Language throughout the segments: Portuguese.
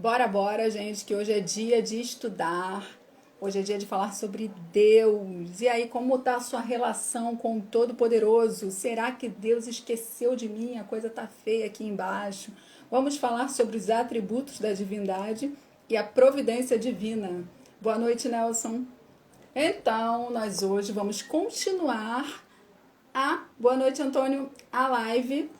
Bora, gente, que hoje é dia de estudar. Hoje é dia de falar sobre Deus. E aí, como está a sua relação com o Todo-Poderoso? Será que Deus esqueceu de mim? A coisa tá feia aqui embaixo. Vamos falar sobre os atributos da divindade e a providência divina. Boa noite, Nelson. Então, nós hoje vamos continuar boa noite, Antônio, a live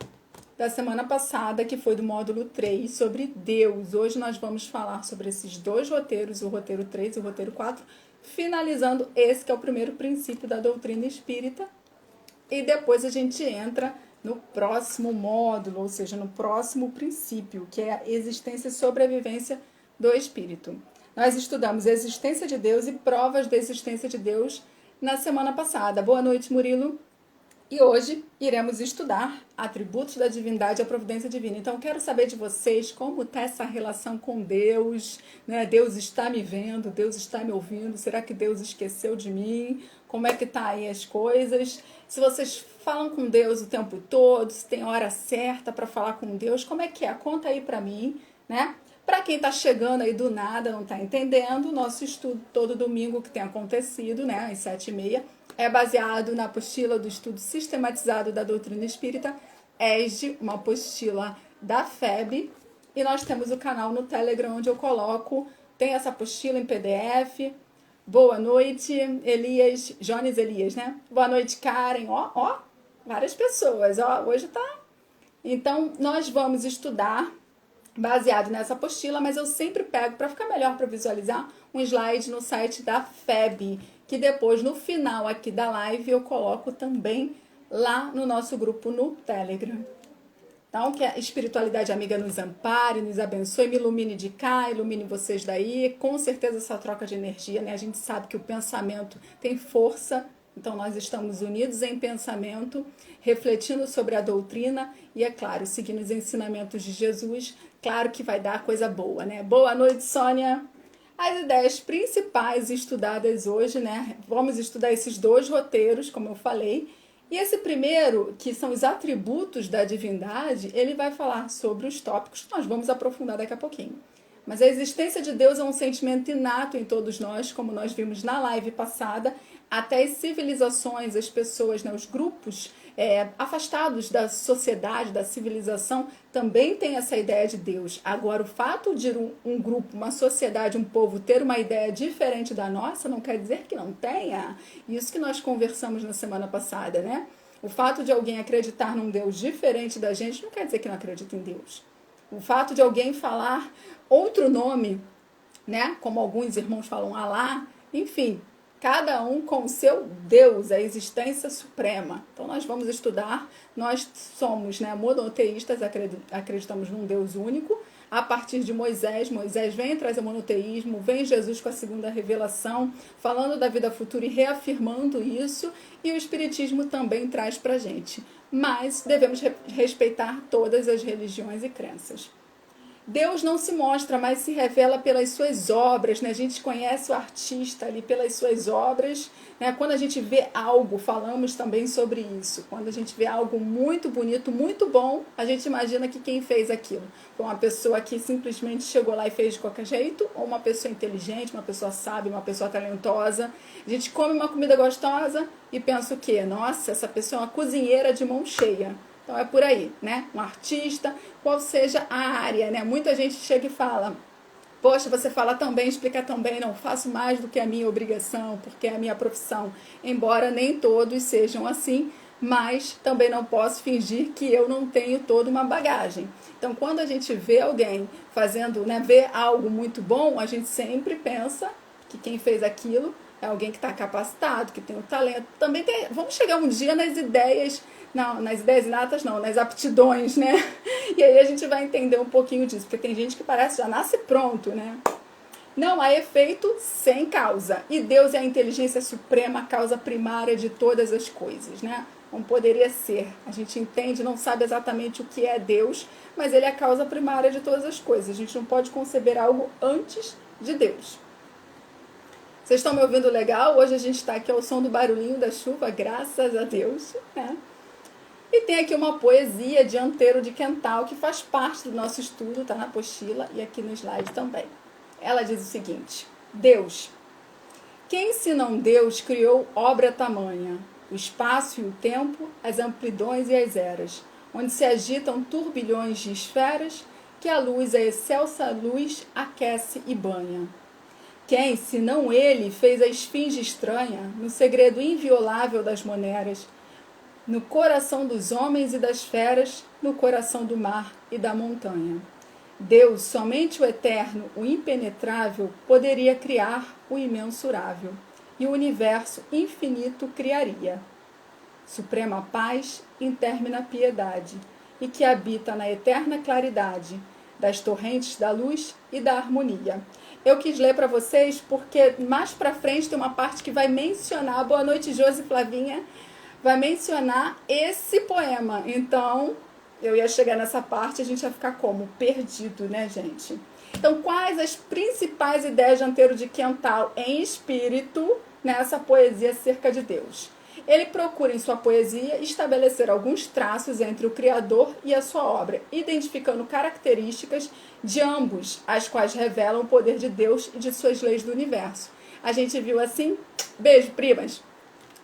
da semana passada, que foi do módulo 3, sobre Deus. Hoje nós vamos falar sobre esses dois roteiros, o roteiro 3 e o roteiro 4, finalizando esse que é o primeiro princípio da doutrina espírita. E depois a gente entra no próximo módulo, ou seja, no próximo princípio, que é a existência e sobrevivência do espírito. Nós estudamos a existência de Deus e provas da existência de Deus na semana passada. Boa noite, Murilo. E hoje iremos estudar atributos da divindade e a providência divina. Então, quero saber de vocês como está essa relação com Deus, né? Deus está me vendo, Deus está me ouvindo, será que Deus esqueceu de mim? Como é que tá aí as coisas? Se vocês falam com Deus o tempo todo, se tem hora certa para falar com Deus, como é que é? Conta aí para mim, né? Para quem está chegando aí do nada, não está entendendo, nosso estudo todo domingo que tem acontecido, né, às 7h30, é baseado na apostila do estudo sistematizado da doutrina espírita, ESD, uma apostila da FEB, e nós temos o canal no Telegram, onde eu coloco, tem essa apostila em PDF. Boa noite, Elias, Jones Elias, né? Boa noite, Karen, ó, várias pessoas, ó, hoje tá... Então, nós vamos estudar baseado nessa apostila, mas eu sempre pego, para ficar melhor para visualizar, um slide no site da FEB, que depois, no final aqui da live, eu coloco também lá no nosso grupo no Telegram. Então, que a espiritualidade amiga nos ampare, nos abençoe, me ilumine de cá, ilumine vocês daí. Com certeza essa troca de energia, né? A gente sabe que o pensamento tem força, então nós estamos unidos em pensamento, refletindo sobre a doutrina e, é claro, seguindo os ensinamentos de Jesus. Claro que vai dar coisa boa, né? Boa noite, Sônia! As ideias principais estudadas hoje, né? Vamos estudar esses dois roteiros, como eu falei. E esse primeiro, que são os atributos da divindade, ele vai falar sobre os tópicos que nós vamos aprofundar daqui a pouquinho. Mas a existência de Deus é um sentimento inato em todos nós, como nós vimos na live passada. Até as civilizações, as pessoas, né, os grupos afastados da sociedade, da civilização, também têm essa ideia de Deus. Agora, o fato de um grupo, uma sociedade, um povo ter uma ideia diferente da nossa, não quer dizer que não tenha. Isso que nós conversamos na semana passada, né? O fato de alguém acreditar num Deus diferente da gente não quer dizer que não acredita em Deus. O fato de alguém falar outro nome, né? Como alguns irmãos falam Alá, enfim, cada um com o seu Deus, a existência suprema. Então nós vamos estudar, nós somos, né, monoteístas, acreditamos num Deus único. A partir de Moisés vem trazer o monoteísmo, vem Jesus com a segunda revelação, falando da vida futura e reafirmando isso, e o Espiritismo também traz pra gente. Mas devemos respeitar todas as religiões e crenças. Deus não se mostra, mas se revela pelas suas obras, né? A gente conhece o artista ali pelas suas obras, né? Quando a gente vê algo, falamos também sobre isso. Quando a gente vê algo muito bonito, muito bom, a gente imagina que quem fez aquilo foi uma pessoa que simplesmente chegou lá e fez de qualquer jeito, ou uma pessoa inteligente, uma pessoa sábia, uma pessoa talentosa. A gente come uma comida gostosa e pensa o quê? Nossa, essa pessoa é uma cozinheira de mão cheia. Então é por aí, né? Um artista, qual seja a área, né? Muita gente chega e fala, poxa, você fala tão bem, explica tão bem, não faço mais do que a minha obrigação, porque é a minha profissão. Embora nem todos sejam assim, mas também não posso fingir que eu não tenho toda uma bagagem. Então, quando a gente vê alguém fazendo, né, vê algo muito bom, a gente sempre pensa que quem fez aquilo é alguém que está capacitado, que tem o talento. Também vamos chegar um dia nas ideias... Não, nas ideias inatas não, nas aptidões, né? E aí a gente vai entender um pouquinho disso, porque tem gente que parece já nasce pronto, né? Não há efeito sem causa. E Deus é a inteligência suprema, a causa primária de todas as coisas, né? Não poderia ser. A gente entende, não sabe exatamente o que é Deus, mas ele é a causa primária de todas as coisas. A gente não pode conceber algo antes de Deus. Vocês estão me ouvindo legal? Hoje a gente está aqui ao som do barulhinho da chuva, graças a Deus, né? E tem aqui uma poesia de Antero de Quental, que faz parte do nosso estudo, está na apostila e aqui no slide também. Ela diz o seguinte: Deus, quem senão Deus criou obra tamanha, o espaço e o tempo, as amplidões e as eras, onde se agitam turbilhões de esferas, que a luz, a excelsa luz, aquece e banha. Quem, senão ele, fez a esfinge estranha, no segredo inviolável das moneras, no coração dos homens e das feras, no coração do mar e da montanha. Deus, somente o eterno, o impenetrável, poderia criar o imensurável, e o universo infinito criaria. Suprema paz, intermina piedade, e que habita na eterna claridade das torrentes da luz e da harmonia. Eu quis ler para vocês porque mais para frente tem uma parte que vai mencionar, boa noite Josi Flavinha, vai mencionar esse poema. Então, eu ia chegar nessa parte e a gente ia ficar como? Perdido, né, gente? Então, quais as principais ideias de Antero de Quental em espírito nessa poesia acerca de Deus? Ele procura em sua poesia estabelecer alguns traços entre o Criador e a sua obra, identificando características de ambos, as quais revelam o poder de Deus e de suas leis do universo. A gente viu assim, beijo, primas!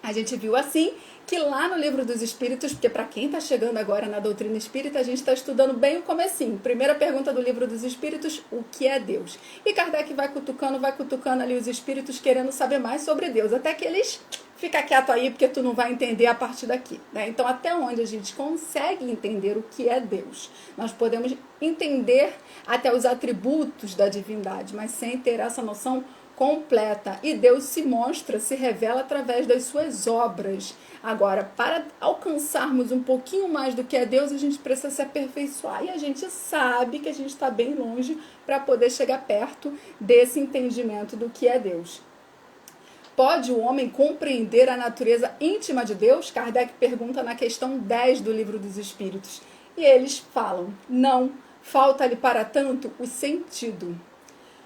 A gente viu assim que lá no Livro dos Espíritos, porque para quem está chegando agora na doutrina espírita, a gente está estudando bem o comecinho. Primeira pergunta do Livro dos Espíritos, o que é Deus? E Kardec vai cutucando ali os espíritos querendo saber mais sobre Deus, até que eles fica quieto aí porque tu não vai entender a partir daqui, né? Então, até onde a gente consegue entender o que é Deus? Nós podemos entender até os atributos da divindade, mas sem ter essa noção completa. E Deus se mostra, se revela através das suas obras. Agora, para alcançarmos um pouquinho mais do que é Deus, a gente precisa se aperfeiçoar. E a gente sabe que a gente está bem longe para poder chegar perto desse entendimento do que é Deus. Pode o homem compreender a natureza íntima de Deus? Kardec pergunta na questão 10 do Livro dos Espíritos. E eles falam, não, falta-lhe para tanto o sentido.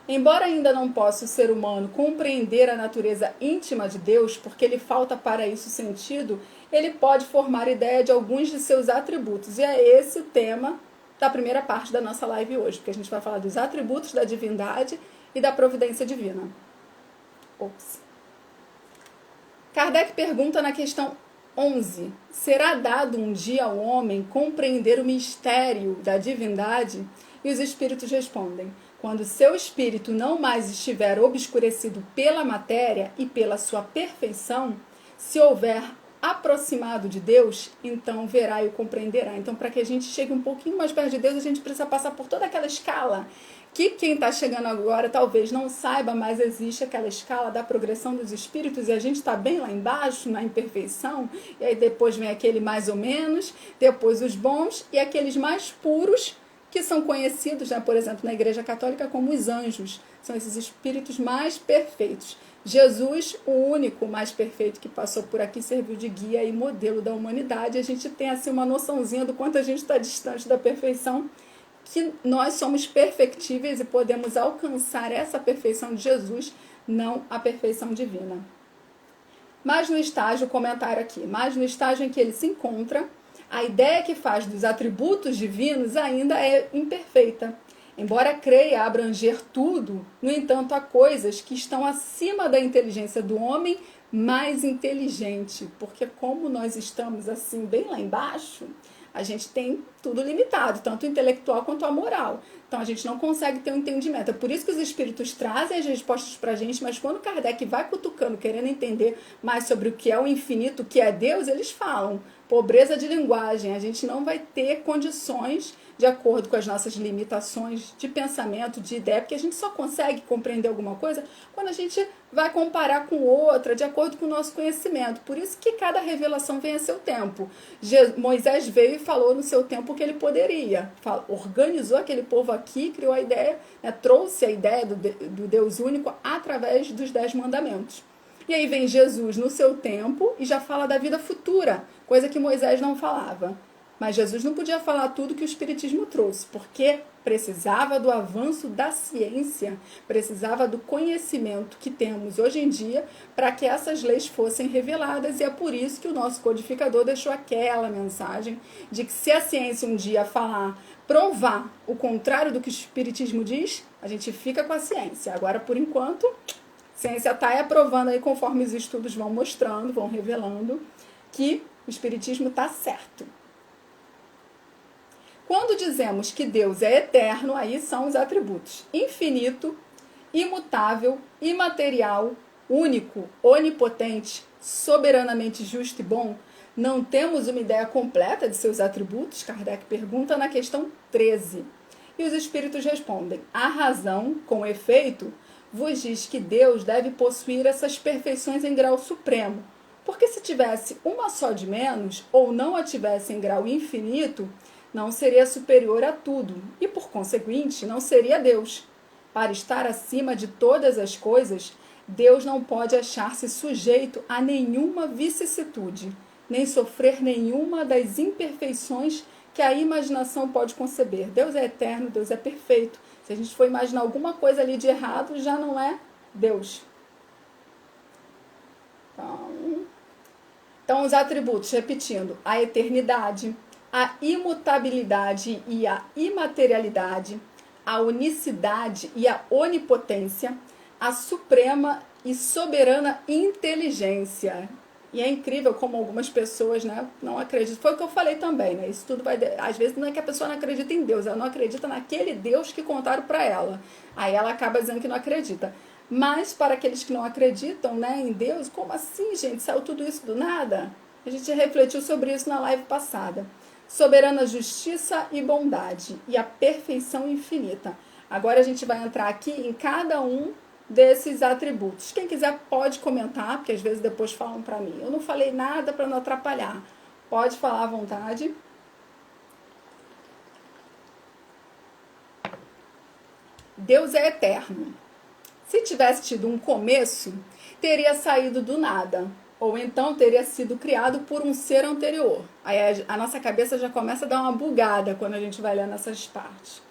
Embora ainda não possa o ser humano compreender a natureza íntima de Deus, porque lhe falta para isso o sentido, ele pode formar ideia de alguns de seus atributos. E é esse o tema da primeira parte da nossa live hoje, porque a gente vai falar dos atributos da divindade e da providência divina. Ops. Kardec pergunta na questão 11, será dado um dia ao homem compreender o mistério da divindade? E os espíritos respondem, quando seu espírito não mais estiver obscurecido pela matéria e pela sua perfeição, se houver aproximado de Deus, então verá e o compreenderá. Então, para que a gente chegue um pouquinho mais perto de Deus, a gente precisa passar por toda aquela escala que quem está chegando agora talvez não saiba, mas existe aquela escala da progressão dos espíritos e a gente está bem lá embaixo, na imperfeição, e aí depois vem aquele mais ou menos, depois os bons e aqueles mais puros, que são conhecidos, né, por exemplo, na Igreja Católica como os anjos. São esses espíritos mais perfeitos. Jesus, o único mais perfeito que passou por aqui, serviu de guia e modelo da humanidade. A gente tem assim uma noçãozinha do quanto a gente está distante da perfeição, que nós somos perfectíveis e podemos alcançar essa perfeição de Jesus, não a perfeição divina. Mas no estágio, comentário aqui, mas no estágio em que ele se encontra, a ideia que faz dos atributos divinos ainda é imperfeita. Embora creia abranger tudo, no entanto, há coisas que estão acima da inteligência do homem mais inteligente. Porque como nós estamos assim, bem lá embaixo, a gente tem tudo limitado, tanto o intelectual quanto a moral. Então, a gente não consegue ter um entendimento. É por isso que os espíritos trazem as respostas para a gente, mas quando Kardec vai cutucando, querendo entender mais sobre o que é o infinito, o que é Deus, eles falam, pobreza de linguagem, a gente não vai ter condições de acordo com as nossas limitações de pensamento, de ideia, porque a gente só consegue compreender alguma coisa quando a gente vai comparar com outra, de acordo com o nosso conhecimento. Por isso que cada revelação vem a seu tempo. Moisés veio e falou no seu tempo o que ele poderia. Organizou aquele povo aqui, criou a ideia, né, trouxe a ideia do Deus único através dos 10 mandamentos. E aí vem Jesus no seu tempo e já fala da vida futura, coisa que Moisés não falava. Mas Jesus não podia falar tudo que o Espiritismo trouxe, porque precisava do avanço da ciência, precisava do conhecimento que temos hoje em dia para que essas leis fossem reveladas. E é por isso que o nosso codificador deixou aquela mensagem de que se a ciência um dia falar, provar o contrário do que o Espiritismo diz, a gente fica com a ciência. Agora, por enquanto, a ciência está aprovando aí, conforme os estudos vão mostrando, vão revelando, que o Espiritismo está certo. Quando dizemos que Deus é eterno, aí são os atributos: infinito, imutável, imaterial, único, onipotente, soberanamente justo e bom. Não temos uma ideia completa de seus atributos? Kardec pergunta na questão 13. E os espíritos respondem: a razão, com efeito, vos diz que Deus deve possuir essas perfeições em grau supremo, porque se tivesse uma só de menos, ou não a tivesse em grau infinito, não seria superior a tudo, e por conseguinte, não seria Deus. Para estar acima de todas as coisas, Deus não pode achar-se sujeito a nenhuma vicissitude, nem sofrer nenhuma das imperfeições que a imaginação pode conceber. Deus é eterno, Deus é perfeito. Se a gente for imaginar alguma coisa ali de errado, já não é Deus. Então os atributos, repetindo: a eternidade, a imutabilidade e a imaterialidade, a unicidade e a onipotência, a suprema e soberana inteligência. E é incrível como algumas pessoas, né, não acreditam. Foi o que eu falei também, né? Isso tudo vai... Às vezes não é que a pessoa não acredita em Deus, ela não acredita naquele Deus que contaram para ela. Aí ela acaba dizendo que não acredita. Mas para aqueles que não acreditam, né, em Deus, como assim, gente? Saiu tudo isso do nada? A gente refletiu sobre isso na live passada. Soberana justiça e bondade e a perfeição infinita. Agora a gente vai entrar aqui em cada um desses atributos. Quem quiser pode comentar, porque às vezes depois falam para mim: eu não falei nada para não atrapalhar. Pode falar à vontade. Deus é eterno. Se tivesse tido um começo, teria saído do nada. Ou então teria sido criado por um ser anterior. Aí a nossa cabeça já começa a dar uma bugada quando a gente vai ler nessas partes.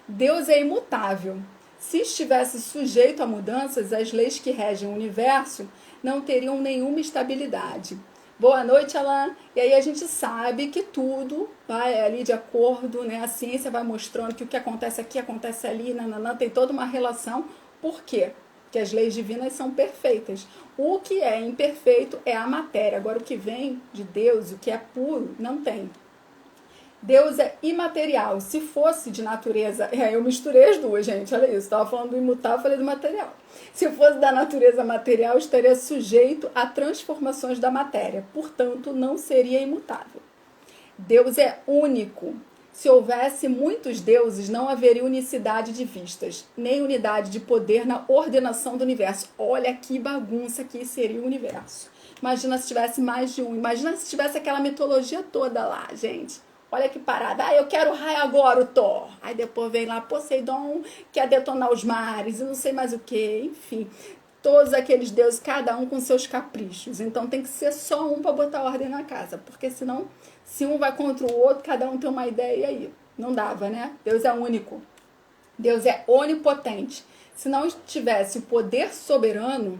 Deus é imutável. Se estivesse sujeito a mudanças, as leis que regem o universo não teriam nenhuma estabilidade. Boa noite, Alain. E aí a gente sabe que tudo vai ali de acordo, né? A ciência vai mostrando que o que acontece aqui, acontece ali, nananã, tem toda uma relação. Por quê? Porque as leis divinas são perfeitas. O que é imperfeito é a matéria. Agora, o que vem de Deus, o que é puro, não tem. Deus é imaterial. Se fosse de natureza... eu misturei as duas, gente. Olha isso. Estava falando do imutável, falei do material. Se fosse da natureza material, estaria sujeito a transformações da matéria. Portanto, não seria imutável. Deus é único. Se houvesse muitos deuses, não haveria unicidade de vistas, nem unidade de poder na ordenação do universo. Olha que bagunça que seria o universo. Imagina se tivesse mais de um. Imagina se tivesse aquela mitologia toda lá, gente. Olha que parada. Eu quero o raio agora, o Thor. Aí depois vem lá Poseidon, quer detonar os mares e não sei mais o que. Enfim, todos aqueles deuses, cada um com seus caprichos. Então tem que ser só um para botar ordem na casa, porque senão... Se um vai contra o outro, cada um tem uma ideia, e aí? Não dava, né? Deus é único. Deus é onipotente. Se não tivesse o poder soberano,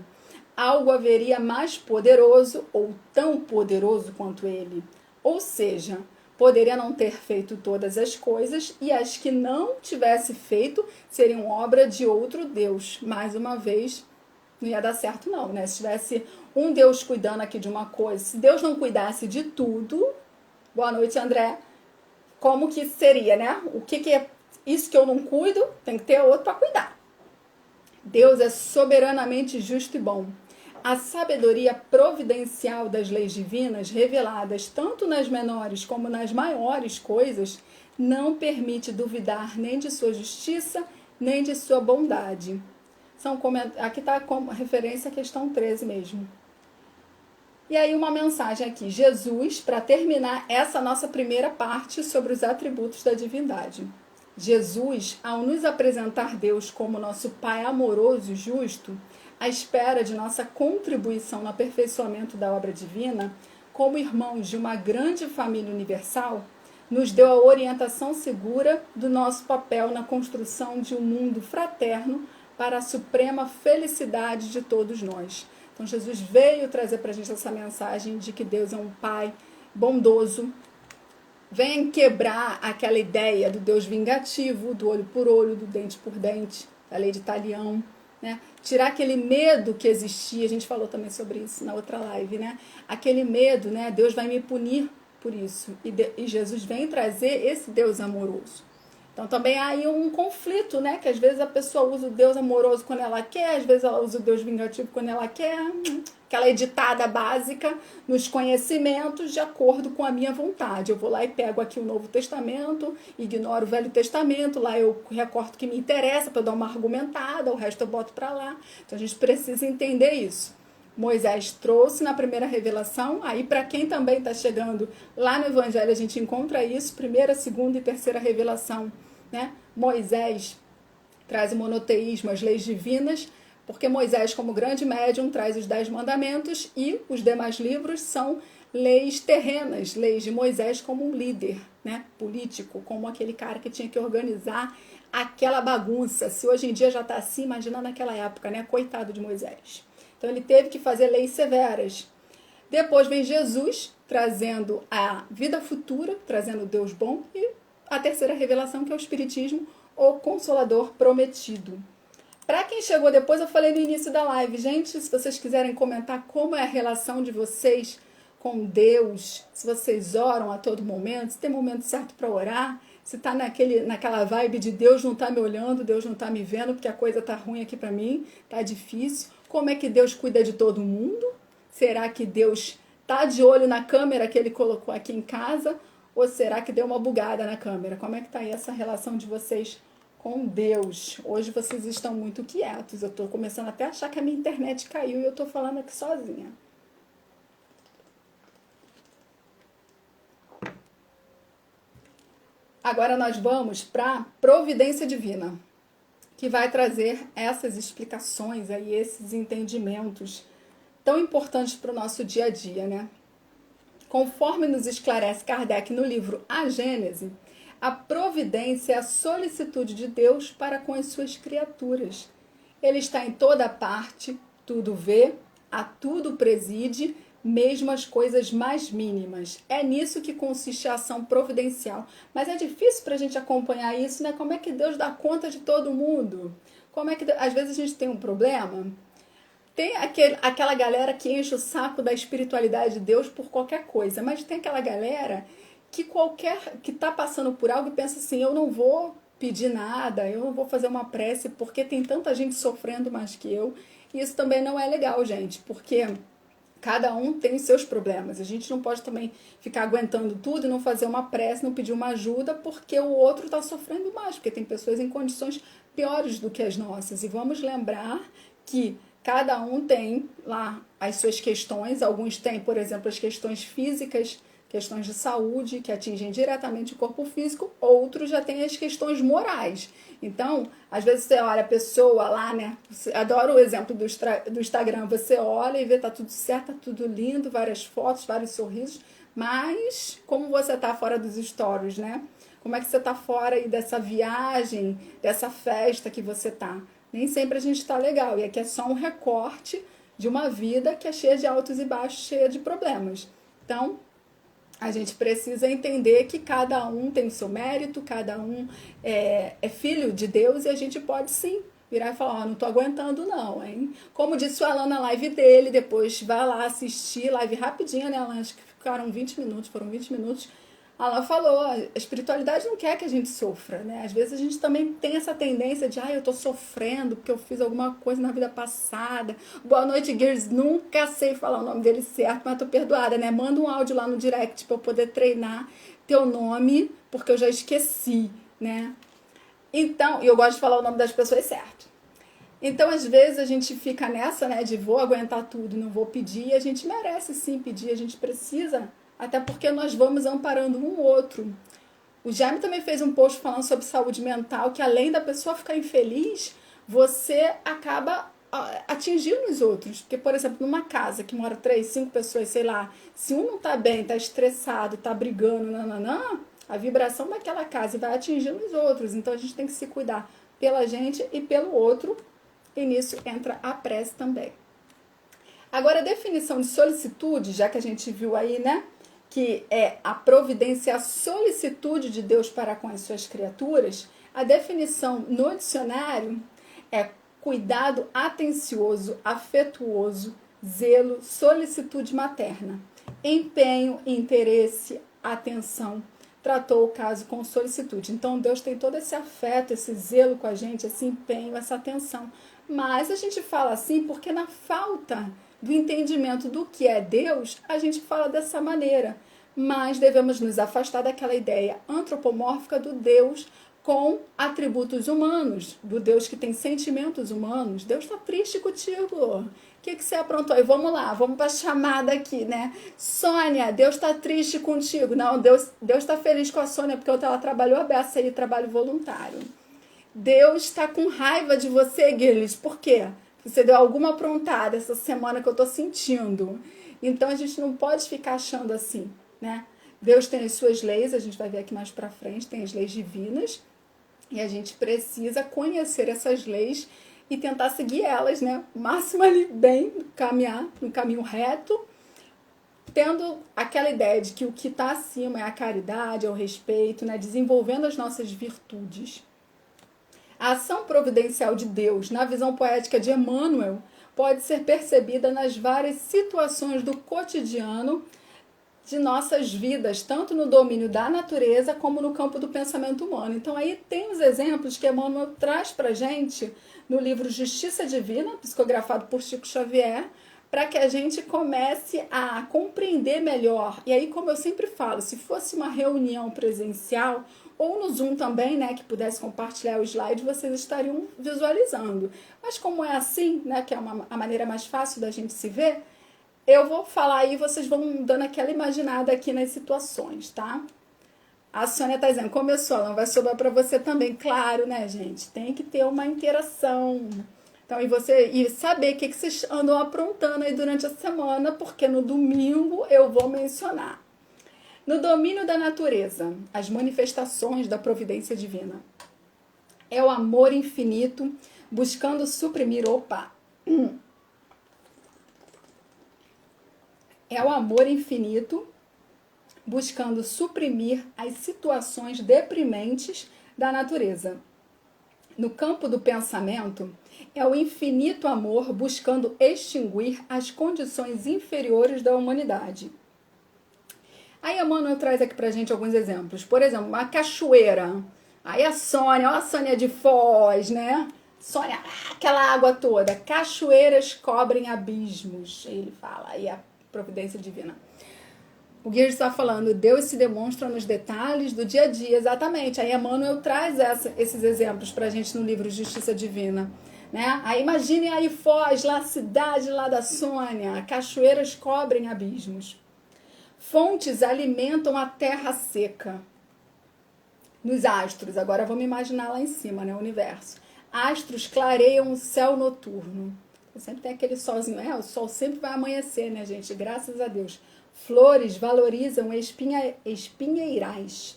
algo haveria mais poderoso ou tão poderoso quanto ele. Ou seja, poderia não ter feito todas as coisas e as que não tivesse feito seriam obra de outro Deus. Mais uma vez, não ia dar certo não, né? Se tivesse um Deus cuidando aqui de uma coisa, se Deus não cuidasse de tudo... Boa noite, André. Como que seria, né? O que é isso que eu não cuido? Tem que ter outro para cuidar. Deus é soberanamente justo e bom. A sabedoria providencial das leis divinas, reveladas tanto nas menores como nas maiores coisas, não permite duvidar nem de sua justiça, nem de sua bondade. Aqui está como referência a questão 13 mesmo. E aí uma mensagem aqui, Jesus, para terminar essa nossa primeira parte sobre os atributos da divindade. Jesus, ao nos apresentar Deus como nosso Pai amoroso e justo, à espera de nossa contribuição no aperfeiçoamento da obra divina, como irmãos de uma grande família universal, nos deu a orientação segura do nosso papel na construção de um mundo fraterno para a suprema felicidade de todos nós. Então Jesus veio trazer para a gente essa mensagem de que Deus é um Pai bondoso. Vem quebrar aquela ideia do Deus vingativo, do olho por olho, do dente por dente, da lei de Talião, né? Tirar aquele medo que existia, a gente falou também sobre isso na outra live, né? Aquele medo, né? Deus vai me punir por isso. E Jesus vem trazer esse Deus amoroso. Então também há aí um conflito, né? Que às vezes a pessoa usa o Deus amoroso quando ela quer, às vezes ela usa o Deus vingativo quando ela quer. Aquela editada básica nos conhecimentos de acordo com a minha vontade. Eu vou lá e pego aqui o Novo Testamento, ignoro o Velho Testamento, lá eu recorto o que me interessa para dar uma argumentada, o resto eu boto para lá. Então a gente precisa entender isso. Moisés trouxe na primeira revelação, aí para quem também está chegando lá no Evangelho a gente encontra isso, primeira, segunda e terceira revelação, né? Moisés traz o monoteísmo, as leis divinas, porque Moisés, como grande médium, traz os 10 mandamentos e os demais livros são leis terrenas, leis de Moisés como um líder, né, político, como aquele cara que tinha que organizar aquela bagunça. Se hoje em dia já está assim, imagina naquela época, né? Coitado de Moisés. Então ele teve que fazer leis severas. Depois vem Jesus trazendo a vida futura, trazendo o Deus bom, e a terceira revelação, que é o Espiritismo, o Consolador Prometido. Para quem chegou depois, eu falei no início da live, gente, se vocês quiserem comentar como é a relação de vocês com Deus, se vocês oram a todo momento, se tem momento certo para orar, se está naquela vibe de Deus não está me olhando, Deus não está me vendo, porque a coisa está ruim aqui para mim, está difícil. Como é que Deus cuida de todo mundo? Será que Deus está de olho na câmera que Ele colocou aqui em casa? Ou será que deu uma bugada na câmera? Como é que está aí essa relação de vocês com Deus? Hoje vocês estão muito quietos. Eu estou começando até a achar que a minha internet caiu e eu estou falando aqui sozinha. Agora nós vamos para a providência divina, que vai trazer essas explicações aí, esses entendimentos tão importantes para o nosso dia a dia, né? Conforme nos esclarece Kardec no livro A Gênese, a providência é a solicitude de Deus para com as suas criaturas. Ele está em toda parte, tudo vê, a tudo preside, mesmo as coisas mais mínimas. É nisso que consiste a ação providencial. Mas é difícil para a gente acompanhar isso, né? Como é que Deus dá conta de todo mundo? Como é que às vezes a gente tem um problema? Tem aquela galera que enche o saco da espiritualidade de Deus por qualquer coisa, mas tem aquela galera que está passando por algo e pensa assim, eu não vou pedir nada, eu não vou fazer uma prece porque tem tanta gente sofrendo mais que eu. E isso também não é legal, gente, porque cada um tem os seus problemas. A gente não pode também ficar aguentando tudo e não fazer uma prece, não pedir uma ajuda porque o outro está sofrendo mais, porque tem pessoas em condições piores do que as nossas. E vamos lembrar que cada um tem lá as suas questões. Alguns têm, por exemplo, as questões físicas, questões de saúde que atingem diretamente o corpo físico, outros já têm as questões morais. Então, às vezes você olha a pessoa lá, né? Adoro o exemplo do Instagram, você olha e vê tá tudo certo, tá tudo lindo, várias fotos, vários sorrisos, mas como você tá fora dos stories, né? Como é que você tá fora aí dessa viagem, dessa festa que você tá? Nem sempre a gente tá legal, e aqui é só um recorte de uma vida que é cheia de altos e baixos, cheia de problemas. Então, a gente precisa entender que cada um tem o seu mérito, cada um é filho de Deus e a gente pode sim virar e falar, não tô aguentando não, hein? Como disse o Alan na live dele, depois vai lá assistir, live rapidinha, né, Alan? Acho que foram 20 minutos. Alan falou, a espiritualidade não quer que a gente sofra, né? Às vezes a gente também tem essa tendência de, eu tô sofrendo porque eu fiz alguma coisa na vida passada. Boa noite, Gears. Nunca sei falar o nome dele certo, mas tô perdoada, né? Manda um áudio lá no direct pra eu poder treinar teu nome, porque eu já esqueci, né? Então, e eu gosto de falar o nome das pessoas certo. Então, às vezes, a gente fica nessa, né, de vou aguentar tudo, não vou pedir, e a gente merece sim pedir, a gente precisa, até porque nós vamos amparando um outro. O Jaime também fez um post falando sobre saúde mental, que além da pessoa ficar infeliz, você acaba atingindo os outros. Porque, por exemplo, numa casa que mora 3, 5 pessoas, sei lá, se um não tá bem, tá estressado, tá brigando, nananã, a vibração daquela casa e vai atingindo os outros. Então a gente tem que se cuidar pela gente e pelo outro, e nisso entra a prece também. Agora, a definição de solicitude, já que a gente viu aí, né, que é a providência, a solicitude de Deus para com as suas criaturas, a definição no dicionário é cuidado atencioso, afetuoso, zelo, solicitude materna, empenho, interesse, atenção. Tratou o caso com solicitude. Então, Deus tem todo esse afeto, esse zelo com a gente, esse empenho, essa atenção. Mas a gente fala assim porque na falta do entendimento do que é Deus, a gente fala dessa maneira. Mas devemos nos afastar daquela ideia antropomórfica do Deus com atributos humanos, do Deus que tem sentimentos humanos. Deus está triste contigo. O que você aprontou? E vamos lá, vamos para a chamada aqui, né? Sônia, Deus está triste contigo. Não, Deus está feliz com a Sônia porque ela trabalhou a beça aí, trabalho voluntário. Deus está com raiva de você, Guilherme. Por quê? Você deu alguma aprontada essa semana que eu estou sentindo. Então a gente não pode ficar achando assim, né? Deus tem as suas leis, a gente vai ver aqui mais para frente, tem as leis divinas. E a gente precisa conhecer essas leis e tentar seguir elas, né? O máximo ali bem, caminhar no caminho reto, tendo aquela ideia de que o que está acima é a caridade, é o respeito, né? Desenvolvendo as nossas virtudes. A ação providencial de Deus, na visão poética de Emmanuel, pode ser percebida nas várias situações do cotidiano de nossas vidas, tanto no domínio da natureza como no campo do pensamento humano. Então aí tem os exemplos que Emmanuel traz para a gente no livro Justiça Divina, psicografado por Chico Xavier, para que a gente comece a compreender melhor. E aí, como eu sempre falo, se fosse uma reunião presencial, ou no Zoom também, né, que pudesse compartilhar o slide, vocês estariam visualizando. Mas como é assim, né, que é a maneira mais fácil da gente se ver, eu vou falar aí, vocês vão dando aquela imaginada aqui nas situações, tá? A Sônia tá dizendo, começou, não vai sobrar para você também. Claro, né, gente? Tem que ter uma interação. Então, e saber o que vocês andam aprontando aí durante a semana, porque no domingo eu vou mencionar. No domínio da natureza, as manifestações da providência divina. É o amor infinito buscando suprimir, É o amor infinito buscando suprimir as situações deprimentes da natureza. No campo do pensamento, é o infinito amor buscando extinguir as condições inferiores da humanidade. Aí Emmanuel traz aqui pra gente alguns exemplos. Por exemplo, uma cachoeira. Aí a Sônia, ó a Sônia de Foz, né? Sônia, aquela água toda. Cachoeiras cobrem abismos, ele fala. Aí a providência divina. O Guilherme está falando, Deus se demonstra nos detalhes do dia a dia, exatamente. Aí Emmanuel traz esses exemplos para a gente no livro Justiça Divina. Né? Aí imaginem aí Foz, lá a cidade lá da Sônia, cachoeiras cobrem abismos. Fontes alimentam a terra seca. Nos astros, agora vamos imaginar lá em cima, né, o universo. Astros clareiam o céu noturno. Sempre tem aquele solzinho, o sol sempre vai amanhecer, né, gente? Graças a Deus. Flores valorizam espinheirais.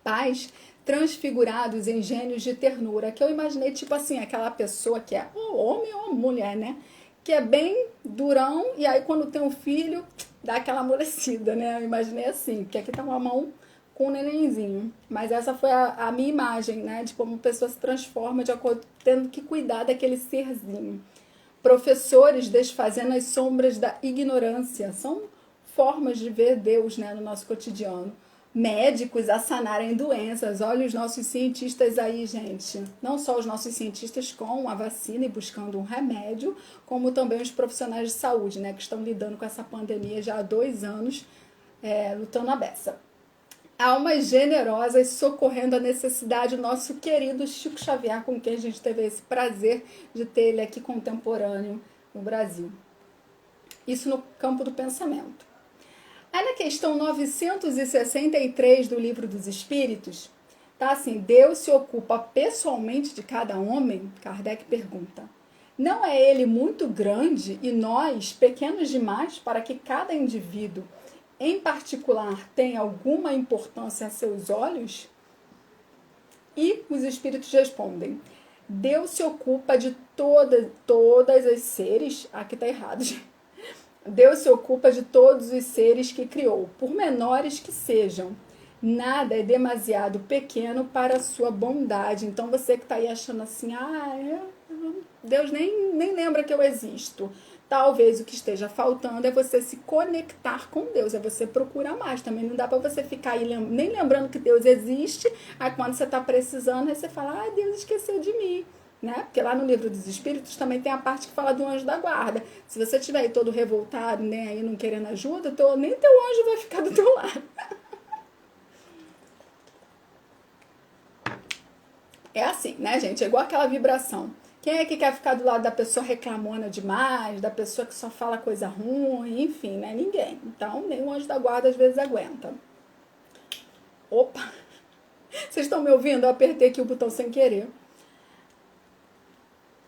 Pais transfigurados em gênios de ternura. Que eu imaginei, tipo assim, aquela pessoa que é ou homem ou mulher, né? Que é bem durão e aí quando tem um filho, dá aquela amolecida, né? Eu imaginei assim, porque aqui tá uma mão com um nenenzinho. Mas essa foi a minha imagem, né? De como a pessoa se transforma de acordo, tendo que cuidar daquele serzinho. Professores desfazendo as sombras da ignorância. São formas de ver Deus, né, no nosso cotidiano. Médicos a sanarem doenças. Olha os nossos cientistas aí, gente. Não só os nossos cientistas com a vacina e buscando um remédio, como também os profissionais de saúde, né, que estão lidando com essa pandemia já há 2 anos, lutando a beça. Almas generosas socorrendo a necessidade do nosso querido Chico Xavier, com quem a gente teve esse prazer de ter ele aqui contemporâneo no Brasil. Isso no campo do pensamento. Aí na questão 963 do Livro dos Espíritos, tá assim, Deus se ocupa pessoalmente de cada homem? Kardec pergunta. Não é ele muito grande e nós pequenos demais para que cada indivíduo em particular, tem alguma importância a seus olhos? E os espíritos respondem: Deus se ocupa de todas as seres. Aqui está errado, gente. Deus se ocupa de todos os seres que criou, por menores que sejam. Nada é demasiado pequeno para a sua bondade. Então você que está aí achando assim, Deus nem lembra que eu existo. Talvez o que esteja faltando é você se conectar com Deus, é você procurar mais. Também não dá para você ficar aí nem lembrando que Deus existe, aí quando você está precisando, aí você fala, Deus esqueceu de mim. Né? Porque lá no livro dos Espíritos também tem a parte que fala do anjo da guarda. Se você estiver aí todo revoltado, né, aí não querendo ajuda, nem teu anjo vai ficar do teu lado. É assim, né, gente? É igual aquela vibração. Quem é que quer ficar do lado da pessoa reclamona demais, da pessoa que só fala coisa ruim, enfim, né? Ninguém. Então, nem o anjo da guarda às vezes aguenta. Opa! Vocês estão me ouvindo? Eu apertei aqui o botão sem querer.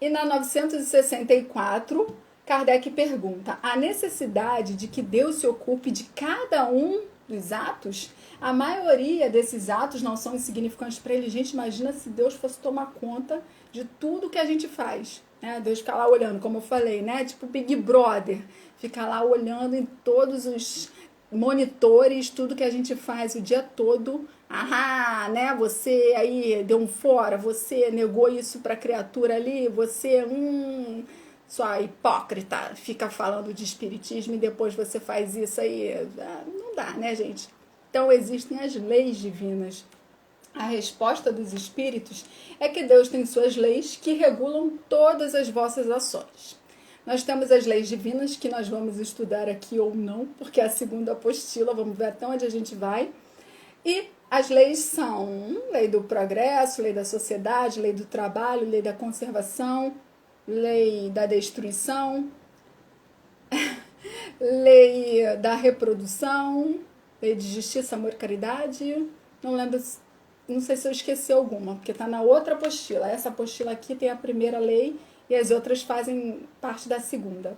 E na 964, Kardec pergunta: a necessidade de que Deus se ocupe de cada um dos atos? A maioria desses atos não são insignificantes para ele. Gente, imagina se Deus fosse tomar conta de tudo que a gente faz. Né? Deus fica lá olhando, como eu falei, né? Tipo Big Brother. Fica lá olhando em todos os monitores, tudo que a gente faz o dia todo. Né? Você aí deu um fora, você negou isso para a criatura ali, você, sua hipócrita, fica falando de espiritismo e depois você faz isso aí. Não dá, né, gente? Então existem as leis divinas. A resposta dos espíritos é que Deus tem suas leis que regulam todas as vossas ações. Nós temos as leis divinas que nós vamos estudar aqui ou não, porque é a segunda apostila, vamos ver até onde a gente vai. E as leis são lei do progresso, lei da sociedade, lei do trabalho, lei da conservação, lei da destruição, lei da reprodução, lei de justiça, amor e caridade. Não lembro, não sei se eu esqueci alguma, porque está na outra apostila. Essa apostila aqui tem a primeira lei e as outras fazem parte da segunda.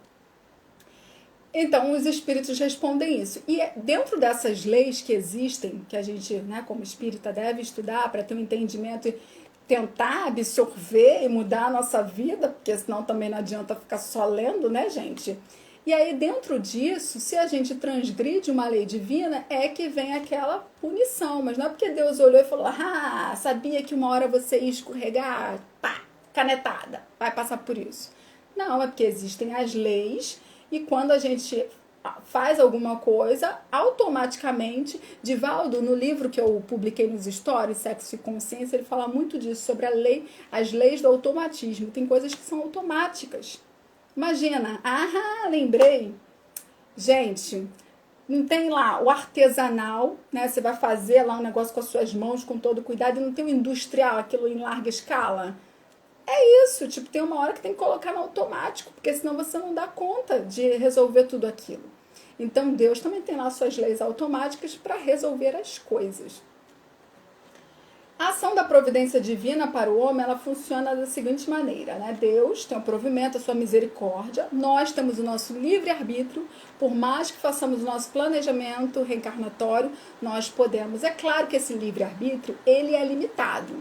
Então, os espíritos respondem isso. E dentro dessas leis que existem, que a gente, né, como espírita, deve estudar para ter um entendimento e tentar absorver e mudar a nossa vida, porque senão também não adianta ficar só lendo, né, gente? E aí, dentro disso, se a gente transgride uma lei divina, é que vem aquela punição. Mas não é porque Deus olhou e falou, sabia que uma hora você ia escorregar, pá, canetada, vai passar por isso. Não, é porque existem as leis. E quando a gente faz alguma coisa, automaticamente, Divaldo, no livro que eu publiquei nos stories, Sexo e Consciência, ele fala muito disso, sobre as leis do automatismo. Tem coisas que são automáticas. Imagina, lembrei. Gente, não tem lá o artesanal, né? Você vai fazer lá um negócio com as suas mãos, com todo cuidado, e não tem o industrial, aquilo em larga escala. É isso, tipo, tem uma hora que tem que colocar no automático, porque senão você não dá conta de resolver tudo aquilo. Então, Deus também tem lá suas leis automáticas para resolver as coisas. A ação da providência divina para o homem, ela funciona da seguinte maneira, né? Deus tem o provimento, a sua misericórdia, nós temos o nosso livre-arbítrio, por mais que façamos o nosso planejamento reencarnatório, nós podemos. É claro que esse livre-arbítrio, ele é limitado.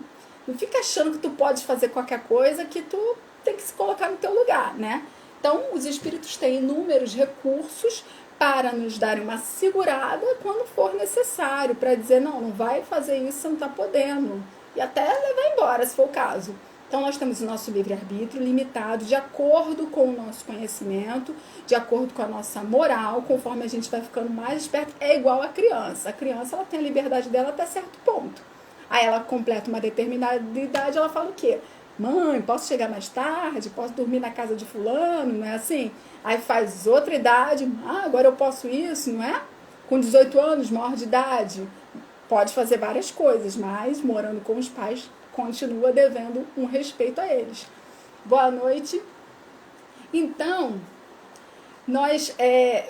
Não fica achando que tu pode fazer qualquer coisa, que tu tem que se colocar no teu lugar, né? Então, os espíritos têm inúmeros recursos para nos darem uma segurada quando for necessário, para dizer, não vai fazer isso, você não está podendo. E até levar embora, se for o caso. Então, nós temos o nosso livre-arbítrio limitado de acordo com o nosso conhecimento, de acordo com a nossa moral, conforme a gente vai ficando mais esperto. É igual a criança. A criança, ela tem a liberdade dela até certo ponto. Aí ela completa uma determinada idade, ela fala o quê? Mãe, posso chegar mais tarde? Posso dormir na casa de fulano? Não é assim? Aí faz outra idade, agora eu posso isso, não é? Com 18 anos, maior de idade, pode fazer várias coisas, mas morando com os pais, continua devendo um respeito a eles. Boa noite. Então, nós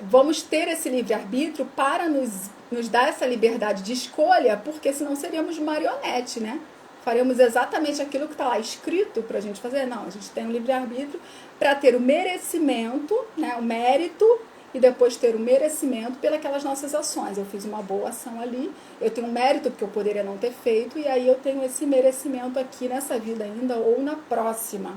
vamos ter esse livre-arbítrio para nos dar essa liberdade de escolha, porque senão seríamos marionete, né? Faremos exatamente aquilo que está lá escrito para a gente fazer. Não, a gente tem um livre-arbítrio para ter o merecimento, né, o mérito e depois ter o merecimento pelas nossas ações. Eu fiz uma boa ação ali, eu tenho um mérito porque eu poderia não ter feito, e aí eu tenho esse merecimento aqui nessa vida ainda ou na próxima.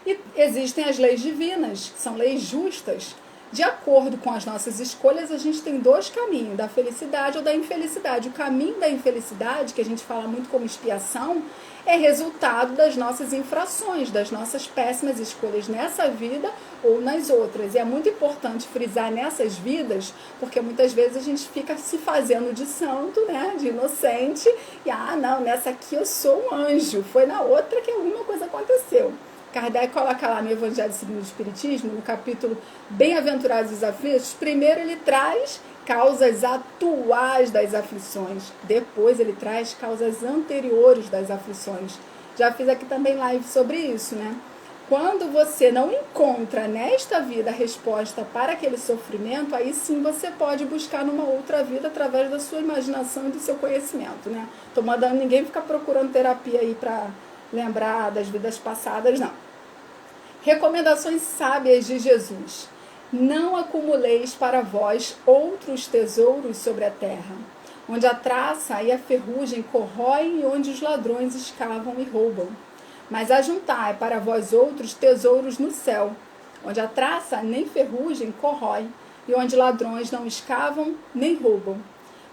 E existem as leis divinas, que são leis justas. De acordo com as nossas escolhas, a gente tem dois caminhos, da felicidade ou da infelicidade. O caminho da infelicidade, que a gente fala muito como expiação, é resultado das nossas infrações, das nossas péssimas escolhas nessa vida ou nas outras. E é muito importante frisar nessas vidas, porque muitas vezes a gente fica se fazendo de santo, né, de inocente, e não, nessa aqui eu sou um anjo, foi na outra que alguma coisa aconteceu. Kardec coloca lá no Evangelho segundo o Espiritismo, no capítulo Bem-aventurados os aflitos, primeiro ele traz causas atuais das aflições, depois ele traz causas anteriores das aflições. Já fiz aqui também live sobre isso, né? Quando você não encontra nesta vida a resposta para aquele sofrimento, aí sim você pode buscar numa outra vida através da sua imaginação e do seu conhecimento, né? Tô mandando ninguém ficar procurando terapia aí para lembrar das vidas passadas, não. Recomendações sábias de Jesus. Não acumuleis para vós outros tesouros sobre a terra, onde a traça e a ferrugem corroem e onde os ladrões escavam e roubam. Mas ajuntai para vós outros tesouros no céu, onde a traça nem ferrugem corrói e onde ladrões não escavam nem roubam.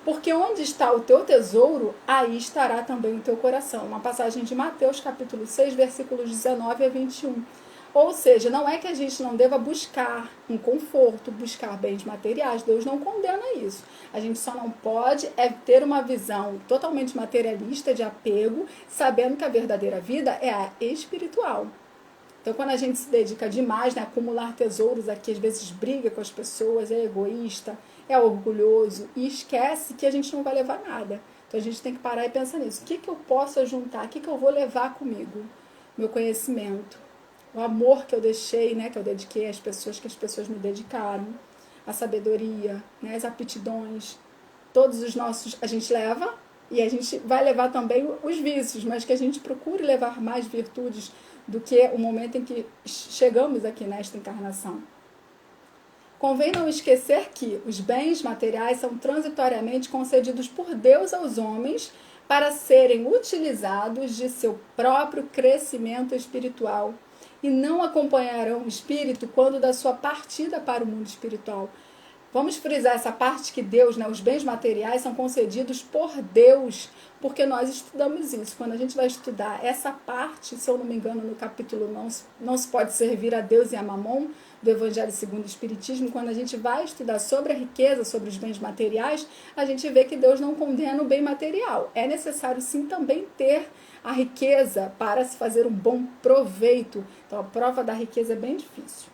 Porque onde está o teu tesouro, aí estará também o teu coração. Uma passagem de Mateus, capítulo 6, versículos 19 a 21. Ou seja, não é que a gente não deva buscar um conforto, buscar bens materiais. Deus não condena isso. A gente só não pode ter uma visão totalmente materialista de apego, sabendo que a verdadeira vida é a espiritual. Então, quando a gente se dedica demais, né, a acumular tesouros aqui, às vezes briga com as pessoas, é egoísta, é orgulhoso e esquece que a gente não vai levar nada. Então, a gente tem que parar e pensar nisso. O que eu posso juntar? O que eu vou levar comigo? Meu conhecimento. O amor que eu deixei, né, que eu dediquei às pessoas, que as pessoas me dedicaram, a sabedoria, né, as aptidões, todos os nossos, a gente leva e a gente vai levar também os vícios, mas que a gente procure levar mais virtudes do que o momento em que chegamos aqui nesta encarnação. Convém não esquecer que os bens materiais são transitoriamente concedidos por Deus aos homens para serem utilizados de seu próprio crescimento espiritual, e não acompanharão o espírito quando da sua partida para o mundo espiritual. Vamos frisar essa parte que Deus, né, os bens materiais são concedidos por Deus, porque nós estudamos isso. Quando a gente vai estudar essa parte, se eu não me engano, no capítulo não se pode servir a Deus e a Mamon, do Evangelho segundo o Espiritismo, quando a gente vai estudar sobre a riqueza, sobre os bens materiais, a gente vê que Deus não condena o bem material. É necessário sim também ter a riqueza para se fazer um bom proveito. Então a prova da riqueza é bem difícil.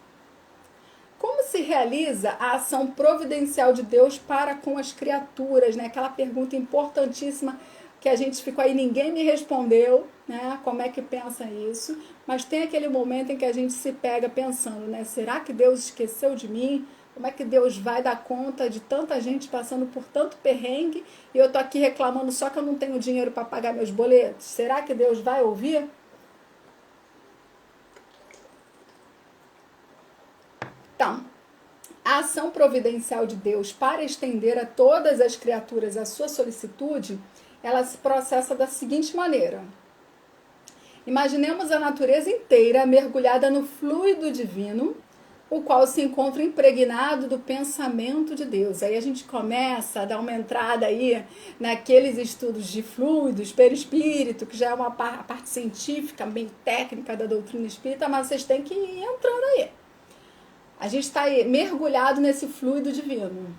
Como se realiza a ação providencial de Deus para com as criaturas, né? Aquela pergunta importantíssima que a gente ficou aí, ninguém me respondeu, né? Como é que pensa isso? Mas tem aquele momento em que a gente se pega pensando, né? Será que Deus esqueceu de mim? Como é que Deus vai dar conta de tanta gente passando por tanto perrengue e eu tô aqui reclamando só que eu não tenho dinheiro para pagar meus boletos? Será que Deus vai ouvir? Então, a ação providencial de Deus para estender a todas as criaturas a sua solicitude, ela se processa da seguinte maneira. Imaginemos a natureza inteira mergulhada no fluido divino, o qual se encontra impregnado do pensamento de Deus. Aí a gente começa a dar uma entrada aí naqueles estudos de fluidos, perispírito, que já é uma parte científica, bem técnica da doutrina espírita, mas vocês têm que ir entrando aí. A gente está mergulhado nesse fluido divino.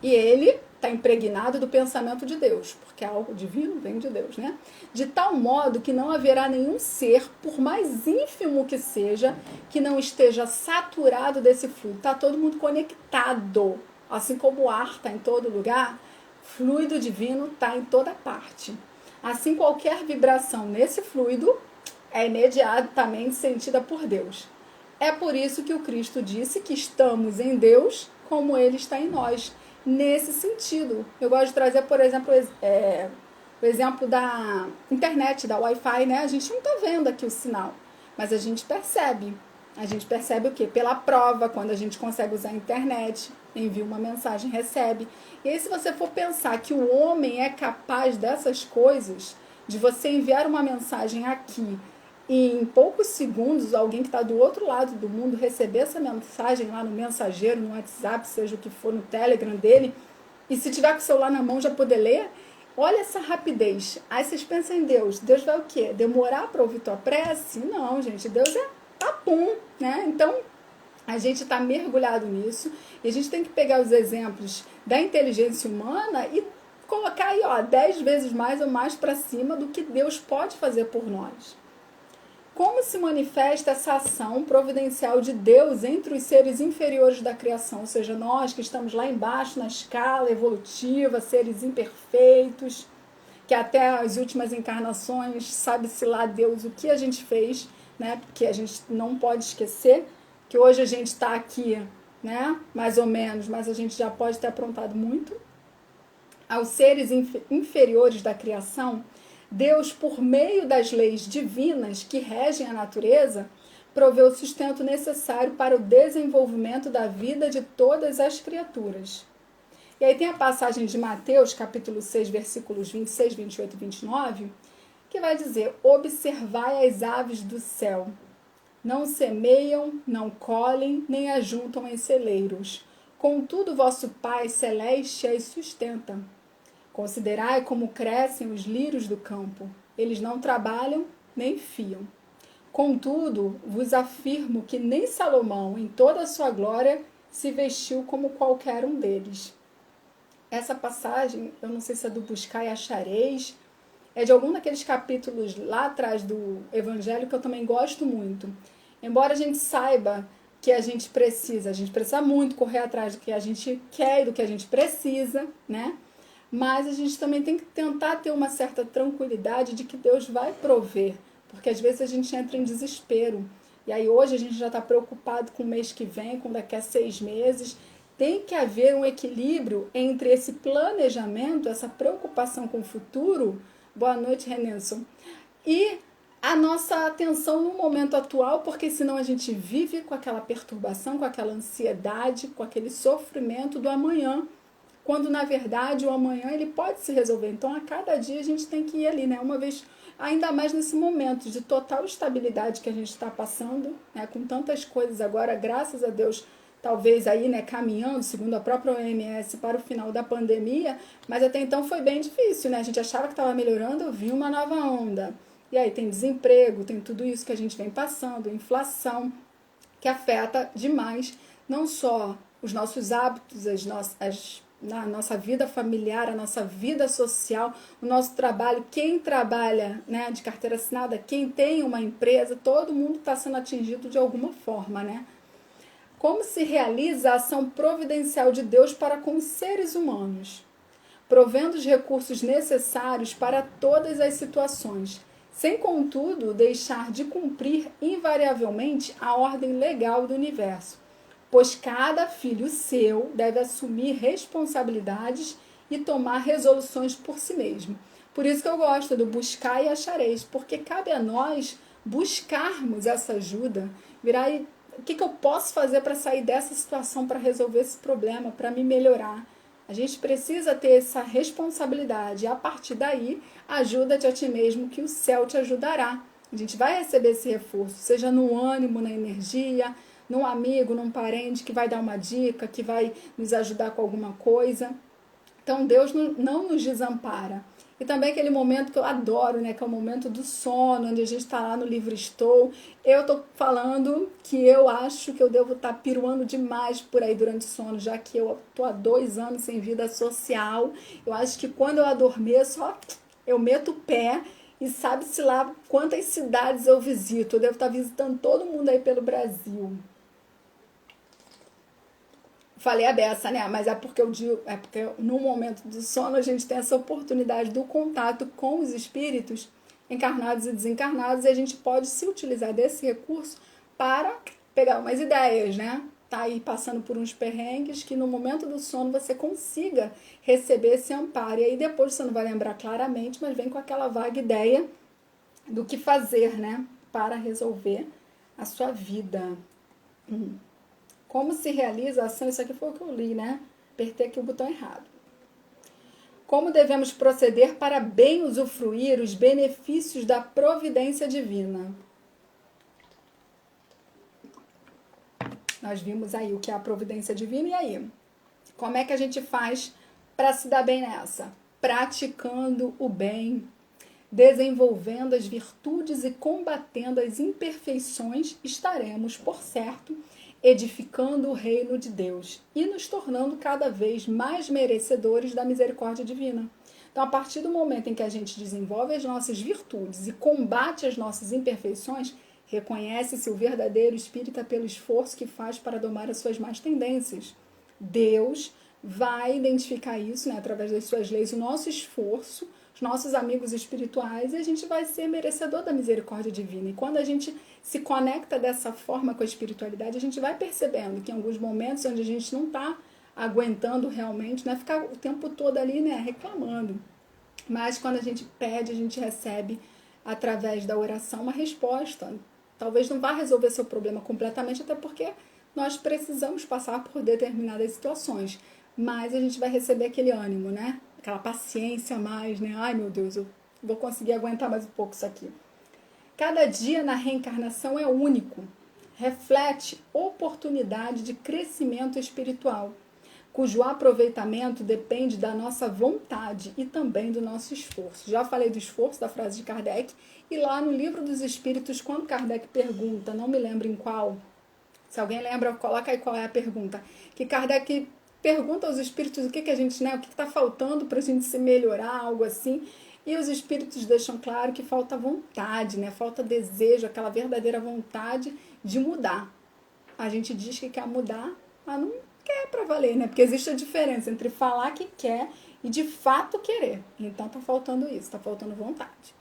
E ele está impregnado do pensamento de Deus, porque algo divino vem de Deus, né? De tal modo que não haverá nenhum ser, por mais ínfimo que seja, que não esteja saturado desse fluido. Está todo mundo conectado. Assim como o ar está em todo lugar, fluido divino está em toda parte. Assim, qualquer vibração nesse fluido é imediatamente sentida por Deus. É por isso que o Cristo disse que estamos em Deus como Ele está em nós. Nesse sentido, eu gosto de trazer, por exemplo, o exemplo da internet, da Wi-Fi, né? A gente não está vendo aqui o sinal, mas a gente percebe. A gente percebe o quê? Pela prova, quando a gente consegue usar a internet, envia uma mensagem, recebe. E aí, se você for pensar que o homem é capaz dessas coisas, de você enviar uma mensagem aqui e em poucos segundos alguém que está do outro lado do mundo receber essa mensagem lá no mensageiro, no WhatsApp, seja o que for, no Telegram dele, e se tiver com o celular na mão já poder ler, olha essa rapidez. Aí vocês pensam em Deus. Deus vai o quê? Demorar para ouvir tua prece? Não, gente. Deus é papum, né? Então, a gente está mergulhado nisso e a gente tem que pegar os exemplos da inteligência humana e colocar aí, ó, 10 vezes mais ou mais para cima do que Deus pode fazer por nós. Como se manifesta essa ação providencial de Deus entre os seres inferiores da criação, ou seja, nós que estamos lá embaixo na escala evolutiva, seres imperfeitos, que até as últimas encarnações, sabe-se lá Deus o que a gente fez, né? Porque a gente não pode esquecer que hoje a gente está aqui, né? Mais ou menos, mas a gente já pode ter aprontado muito. Aos seres inferiores da criação, Deus, por meio das leis divinas que regem a natureza, proveu o sustento necessário para o desenvolvimento da vida de todas as criaturas. E aí tem a passagem de Mateus, capítulo 6, versículos 26, 28 e 29, que vai dizer: observai as aves do céu. Não semeiam, não colhem, nem ajuntam em celeiros. Contudo, vosso Pai celeste as sustenta. Considerai como crescem os lírios do campo. Eles não trabalham, nem fiam. Contudo, vos afirmo que nem Salomão, em toda a sua glória, se vestiu como qualquer um deles. Essa passagem, eu não sei se é do Buscai e Achareis, é de algum daqueles capítulos lá atrás do Evangelho que eu também gosto muito. Embora a gente saiba que a gente precisa muito correr atrás do que a gente quer e do que a gente precisa, né? Mas a gente também tem que tentar ter uma certa tranquilidade de que Deus vai prover, porque às vezes a gente entra em desespero. E aí hoje a gente já está preocupado com o mês que vem, com daqui a 6 meses. Tem que haver um equilíbrio entre esse planejamento, essa preocupação com o futuro. Boa noite, Renilson. E a nossa atenção no momento atual, porque senão a gente vive com aquela perturbação, com aquela ansiedade, com aquele sofrimento do amanhã, quando na verdade o amanhã ele pode se resolver. Então a cada dia a gente tem que ir ali, né? Uma vez, ainda mais nesse momento de total estabilidade que a gente está passando, né? Com tantas coisas agora, graças a Deus, talvez aí, né, caminhando, segundo a própria OMS, para o final da pandemia, mas até então foi bem difícil, né? A gente achava que estava melhorando, vinha uma nova onda. E aí tem desemprego, tem tudo isso que a gente vem passando, inflação, que afeta demais não só os nossos hábitos, na nossa vida familiar, a nossa vida social, o nosso trabalho, quem trabalha, né, de carteira assinada, quem tem uma empresa, todo mundo está sendo atingido de alguma forma, né? Como se realiza a ação providencial de Deus para com os seres humanos, provendo os recursos necessários para todas as situações, sem, contudo, deixar de cumprir invariavelmente a ordem legal do universo, pois cada filho seu deve assumir responsabilidades e tomar resoluções por si mesmo. Por isso que eu gosto do buscar e achareis, porque cabe a nós buscarmos essa ajuda, virar e o que eu posso fazer para sair dessa situação, para resolver esse problema, para me melhorar. A gente precisa ter essa responsabilidade e a partir daí, ajuda-te a ti mesmo que o céu te ajudará. A gente vai receber esse reforço, seja no ânimo, na energia, num amigo, num parente que vai dar uma dica, que vai nos ajudar com alguma coisa. Então Deus não nos desampara. E também aquele momento que eu adoro, né, que é o momento do sono, onde a gente está lá no livro Estou. Eu estou falando que eu acho que eu devo estar piruando demais por aí durante o sono, já que eu estou há 2 anos sem vida social. Eu acho que quando eu adormeço, ó, eu meto o pé e sabe-se lá quantas cidades eu visito. Eu devo estar visitando todo mundo aí pelo Brasil. Falei a beça, né? Mas é porque eu digo, é porque no momento do sono a gente tem essa oportunidade do contato com os espíritos encarnados e desencarnados e a gente pode se utilizar desse recurso para pegar umas ideias, né? Tá aí passando por uns perrengues que no momento do sono você consiga receber esse amparo. E aí depois você não vai lembrar claramente, mas vem com aquela vaga ideia do que fazer, né? Para resolver a sua vida. Como se realiza a ação? Isso aqui foi o que eu li, né? Apertei aqui o botão errado. Como devemos proceder para bem usufruir os benefícios da providência divina? Nós vimos aí o que é a providência divina, e aí? Como é que a gente faz para se dar bem nessa? Praticando o bem, desenvolvendo as virtudes e combatendo as imperfeições, estaremos, por certo, edificando o reino de Deus e nos tornando cada vez mais merecedores da misericórdia divina. Então, a partir do momento em que a gente desenvolve as nossas virtudes e combate as nossas imperfeições, reconhece-se o verdadeiro espírita pelo esforço que faz para domar as suas más tendências. Deus vai identificar isso, né, através das suas leis, o nosso esforço, os nossos amigos espirituais, e a gente vai ser merecedor da misericórdia divina. E quando a gente se conecta dessa forma com a espiritualidade, a gente vai percebendo que em alguns momentos onde a gente não está aguentando realmente, não é ficar o tempo todo ali, né, reclamando. Mas quando a gente pede, a gente recebe, através da oração, uma resposta. Talvez não vá resolver seu problema completamente, até porque nós precisamos passar por determinadas situações. Mas a gente vai receber aquele ânimo, né? Aquela paciência a mais, né? Ai, meu Deus, eu vou conseguir aguentar mais um pouco isso aqui. Cada dia na reencarnação é único. Reflete oportunidade de crescimento espiritual, cujo aproveitamento depende da nossa vontade e também do nosso esforço. Já falei do esforço, da frase de Kardec, e lá no Livro dos Espíritos, quando Kardec pergunta, não me lembro em qual, se alguém lembra, coloca aí qual é a pergunta, que Kardec pergunta aos espíritos o que a gente, né, o que está faltando para a gente se melhorar, algo assim, e os espíritos deixam claro que falta vontade, né, falta desejo, aquela verdadeira vontade de mudar. A gente diz que quer mudar, mas não quer para valer, né, porque existe a diferença entre falar que quer e de fato querer. Então está faltando isso, está faltando vontade.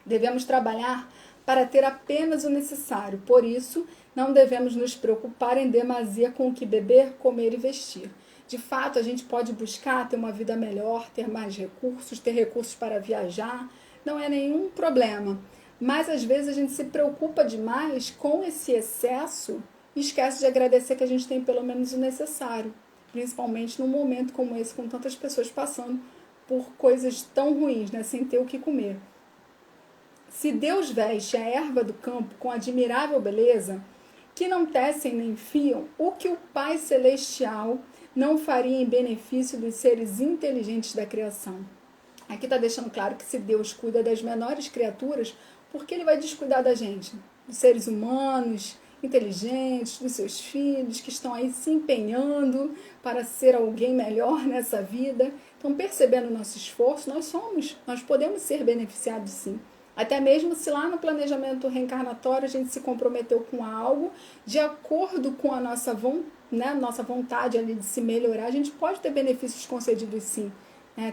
Devemos trabalhar para ter apenas o necessário, por isso não devemos nos preocupar em demasia com o que beber, comer e vestir. De fato, a gente pode buscar ter uma vida melhor, ter mais recursos, ter recursos para viajar, não é nenhum problema. Mas às vezes a gente se preocupa demais com esse excesso e esquece de agradecer que a gente tem pelo menos o necessário, principalmente num momento como esse, com tantas pessoas passando por coisas tão ruins, né, sem ter o que comer. Se Deus veste a erva do campo com admirável beleza, que não tecem nem fiam, o que o Pai Celestial não faria em benefício dos seres inteligentes da criação? Aqui está deixando claro que se Deus cuida das menores criaturas, por que Ele vai descuidar da gente? Dos seres humanos, inteligentes, dos seus filhos, que estão aí se empenhando para ser alguém melhor nessa vida. Então, percebendo o nosso esforço, nós podemos ser beneficiados sim. Até mesmo se lá no planejamento reencarnatório a gente se comprometeu com algo, de acordo com a nossa vontade ali de se melhorar, a gente pode ter benefícios concedidos sim.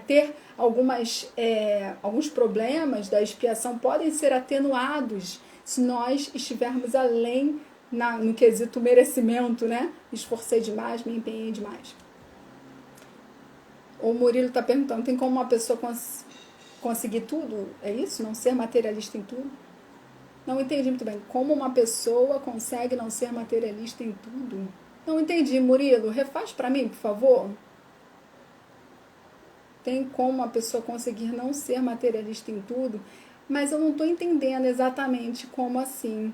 Ter alguns problemas da expiação podem ser atenuados se nós estivermos além no quesito merecimento, né? Esforcei demais, me empenhei demais. O Murilo está perguntando, tem como uma pessoa conseguir tudo? É isso? Não ser materialista em tudo? Não entendi muito bem. Como uma pessoa consegue não ser materialista em tudo? Não entendi, Murilo. Refaz para mim, por favor. Tem como uma pessoa conseguir não ser materialista em tudo? Mas eu não estou entendendo exatamente como assim.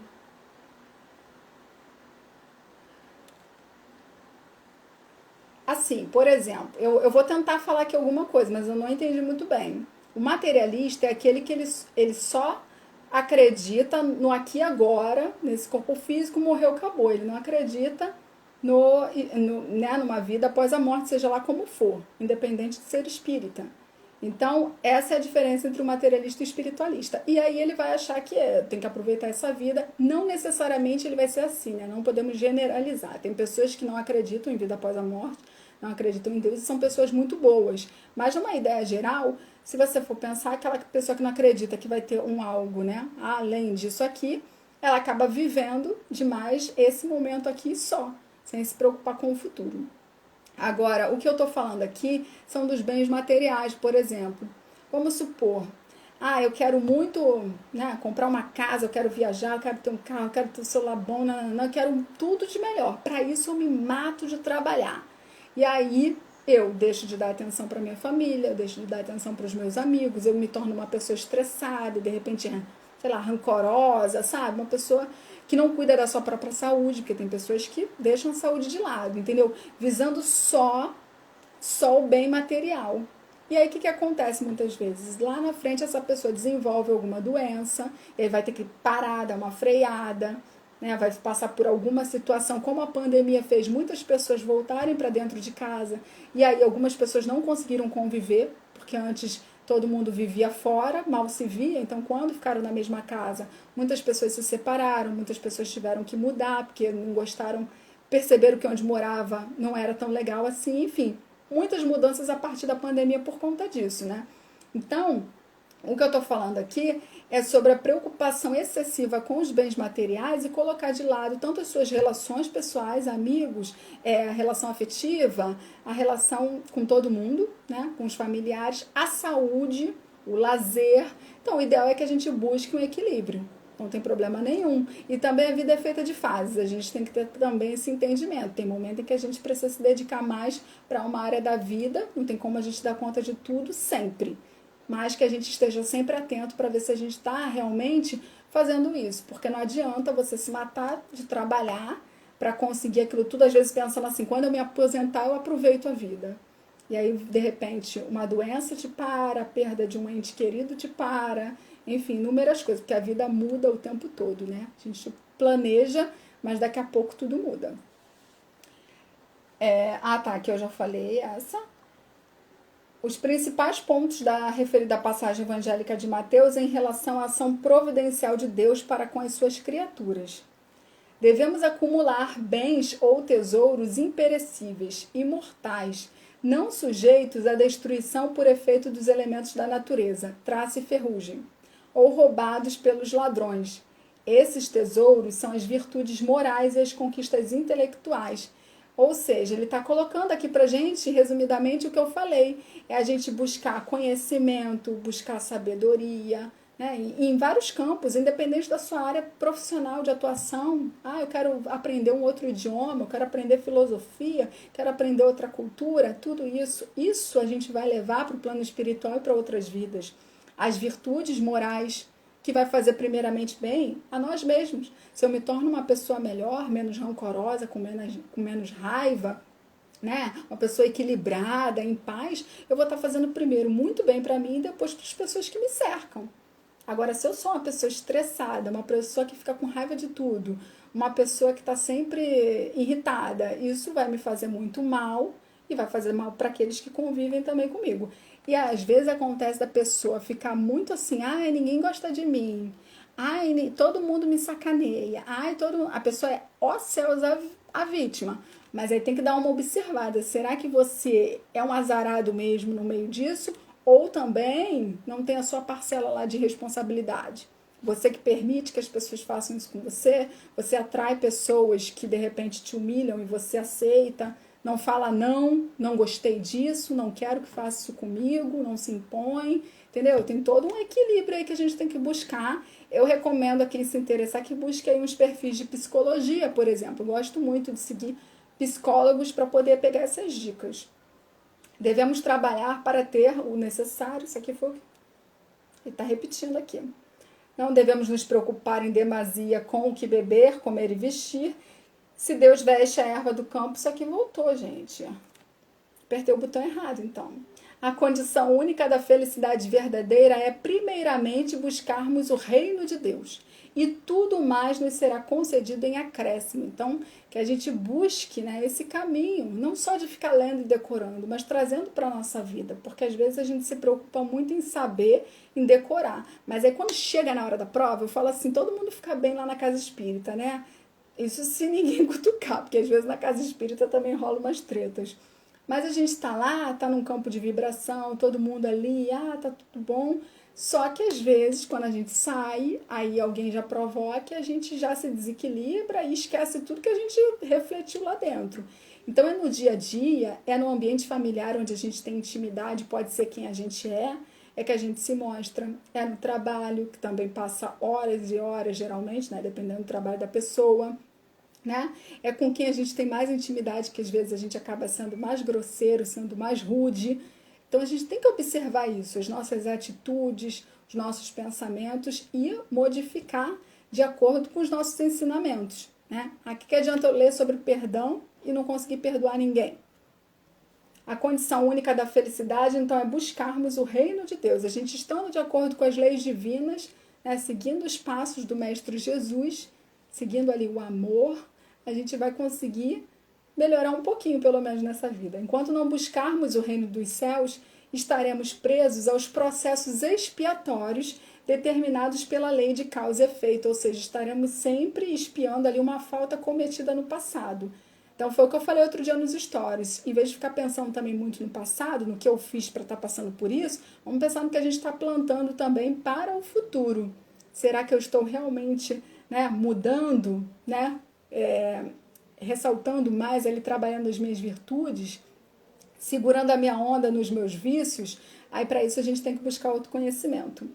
Assim, por exemplo, eu vou tentar falar aqui alguma coisa, mas eu não entendi muito bem. O materialista é aquele que ele só acredita no aqui e agora, nesse corpo físico, morreu, acabou. Ele não acredita numa vida após a morte, seja lá como for, independente de ser espírita. Então, essa é a diferença entre o materialista e o espiritualista. E aí ele vai achar que tem que aproveitar essa vida. Não necessariamente ele vai ser assim, né? Não podemos generalizar. Tem pessoas que não acreditam em vida após a morte, não acreditam em Deus e são pessoas muito boas. Mas, numa ideia geral, se você for pensar, aquela pessoa que não acredita que vai ter algo, né? Além disso aqui, ela acaba vivendo demais esse momento aqui só, sem se preocupar com o futuro. Agora, o que eu estou falando aqui são dos bens materiais, por exemplo. Vamos supor, eu quero muito, né, comprar uma casa, eu quero viajar, eu quero ter um carro, eu quero ter um celular bom, não, eu quero tudo de melhor. Para isso eu me mato de trabalhar. E aí eu deixo de dar atenção para minha família, eu deixo de dar atenção para os meus amigos, eu me torno uma pessoa estressada, de repente, sei lá, rancorosa, sabe? Uma pessoa que não cuida da sua própria saúde, porque tem pessoas que deixam a saúde de lado, entendeu? Visando só o bem material. E aí o que acontece muitas vezes? Lá na frente essa pessoa desenvolve alguma doença, e aí vai ter que parar, dar uma freada, né? Vai passar por alguma situação, como a pandemia fez muitas pessoas voltarem para dentro de casa, e aí algumas pessoas não conseguiram conviver, porque antes todo mundo vivia fora, mal se via, então quando ficaram na mesma casa, muitas pessoas se separaram, muitas pessoas tiveram que mudar, porque não gostaram, perceberam que onde morava não era tão legal assim, enfim, muitas mudanças a partir da pandemia por conta disso, né? Então, o que eu estou falando aqui é sobre a preocupação excessiva com os bens materiais e colocar de lado tanto as suas relações pessoais, amigos, a relação afetiva, a relação com todo mundo, né? Com os familiares, a saúde, o lazer. Então, o ideal é que a gente busque um equilíbrio. Não tem problema nenhum. E também a vida é feita de fases. A gente tem que ter também esse entendimento. Tem momento em que a gente precisa se dedicar mais para uma área da vida. Não tem como a gente dar conta de tudo sempre. Mas que a gente esteja sempre atento para ver se a gente está realmente fazendo isso. Porque não adianta você se matar de trabalhar para conseguir aquilo tudo. Às vezes pensando assim, quando eu me aposentar, eu aproveito a vida. E aí, de repente, uma doença te para, a perda de um ente querido te para, enfim, inúmeras coisas, porque a vida muda o tempo todo, né? A gente planeja, mas daqui a pouco tudo muda. Aqui eu já falei essa. Os principais pontos da referida passagem evangélica de Mateus em relação à ação providencial de Deus para com as suas criaturas. Devemos acumular bens ou tesouros imperecíveis, imortais, não sujeitos à destruição por efeito dos elementos da natureza, traça e ferrugem, ou roubados pelos ladrões. Esses tesouros são as virtudes morais e as conquistas intelectuais. Ou seja, ele está colocando aqui para a gente, resumidamente, o que eu falei. É a gente buscar conhecimento, buscar sabedoria, né? E em vários campos, independente da sua área profissional de atuação. Eu quero aprender um outro idioma, eu quero aprender filosofia, quero aprender outra cultura, tudo isso. Isso a gente vai levar para o plano espiritual e para outras vidas. As virtudes morais, que vai fazer primeiramente bem a nós mesmos. Se eu me torno uma pessoa melhor, menos rancorosa, com menos raiva, né? Uma pessoa equilibrada, em paz, eu vou estar fazendo primeiro muito bem para mim e depois para as pessoas que me cercam. Agora, se eu sou uma pessoa estressada, uma pessoa que fica com raiva de tudo, uma pessoa que está sempre irritada, isso vai me fazer muito mal e vai fazer mal para aqueles que convivem também comigo. E às vezes acontece da pessoa ficar muito assim, ninguém gosta de mim, todo mundo me sacaneia, a pessoa é, ó céus, a vítima. Mas aí tem que dar uma observada, será que você é um azarado mesmo no meio disso? Ou também não tem a sua parcela lá de responsabilidade? Você que permite que as pessoas façam isso com você, você atrai pessoas que de repente te humilham e você aceita, não fala não gostei disso, não quero que faça isso comigo, não se impõe, entendeu? Tem todo um equilíbrio aí que a gente tem que buscar. Eu recomendo a quem se interessar que busque aí uns perfis de psicologia, por exemplo. Eu gosto muito de seguir psicólogos para poder pegar essas dicas. Devemos trabalhar para ter o necessário, isso aqui foi o que ele está repetindo aqui. Não devemos nos preocupar em demasia com o que beber, comer e vestir. Se Deus veste a erva do campo, isso aqui voltou, gente. Apertei o botão errado, então. A condição única da felicidade verdadeira é, primeiramente, buscarmos o reino de Deus. E tudo mais nos será concedido em acréscimo. Então, que a gente busque, né, esse caminho, não só de ficar lendo e decorando, mas trazendo para a nossa vida. Porque às vezes a gente se preocupa muito em saber, em decorar. Mas aí quando chega na hora da prova, eu falo assim, todo mundo fica bem lá na casa espírita, né? Isso se ninguém cutucar, porque às vezes na casa espírita também rola umas tretas. Mas a gente está lá, está num campo de vibração, todo mundo ali, tá tudo bom. Só que às vezes, quando a gente sai, aí alguém já provoca, a gente já se desequilibra e esquece tudo que a gente refletiu lá dentro. Então é no dia a dia, é no ambiente familiar onde a gente tem intimidade, pode ser quem a gente é é que a gente se mostra, é no trabalho, que também passa horas e horas, geralmente, né, dependendo do trabalho da pessoa, né? É com quem a gente tem mais intimidade, que às vezes a gente acaba sendo mais grosseiro, sendo mais rude. Então a gente tem que observar isso, as nossas atitudes, os nossos pensamentos e modificar de acordo com os nossos ensinamentos, né? Aqui que adianta eu ler sobre perdão e não conseguir perdoar ninguém. A condição única da felicidade, então, é buscarmos o reino de Deus. A gente estando de acordo com as leis divinas, né, seguindo os passos do Mestre Jesus, seguindo ali o amor, a gente vai conseguir melhorar um pouquinho, pelo menos, nessa vida. Enquanto não buscarmos o reino dos céus, estaremos presos aos processos expiatórios determinados pela lei de causa e efeito, ou seja, estaremos sempre expiando ali uma falta cometida no passado. Então foi o que eu falei outro dia nos stories. Em vez de ficar pensando também muito no passado, no que eu fiz para estar passando por isso, vamos pensar no que a gente está plantando também para o futuro. Será que eu estou realmente, né, mudando, né, ressaltando mais ali, trabalhando as minhas virtudes, segurando a minha onda nos meus vícios? Aí para isso a gente tem que buscar autoconhecimento.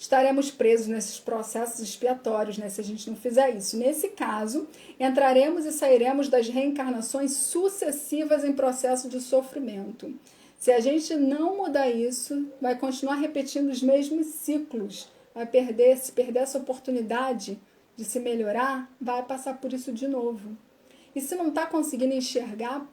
Estaremos presos nesses processos expiatórios, né, se a gente não fizer isso. Nesse caso, entraremos e sairemos das reencarnações sucessivas em processo de sofrimento. Se a gente não mudar isso, vai continuar repetindo os mesmos ciclos, se perder essa oportunidade de se melhorar, vai passar por isso de novo. E se não está conseguindo enxergar,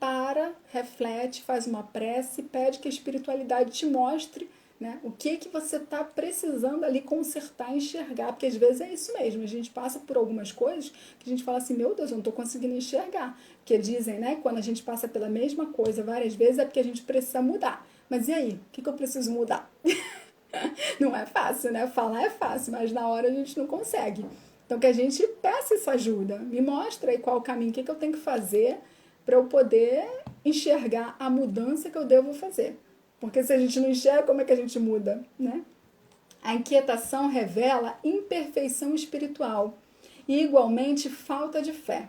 reflete, faz uma prece, pede que a espiritualidade te mostre, né, o que você está precisando ali consertar, enxergar, porque às vezes é isso mesmo, a gente passa por algumas coisas que a gente fala assim, meu Deus, eu não estou conseguindo enxergar, porque dizem, né, quando a gente passa pela mesma coisa várias vezes é porque a gente precisa mudar, mas e aí, o que eu preciso mudar? Não é fácil, né, falar é fácil, mas na hora a gente não consegue, então que a gente peça essa ajuda, me mostra aí qual o caminho, o que eu tenho que fazer para eu poder enxergar a mudança que eu devo fazer. Porque se a gente não enxerga, como é que a gente muda, né? A inquietação revela imperfeição espiritual e, igualmente, falta de fé.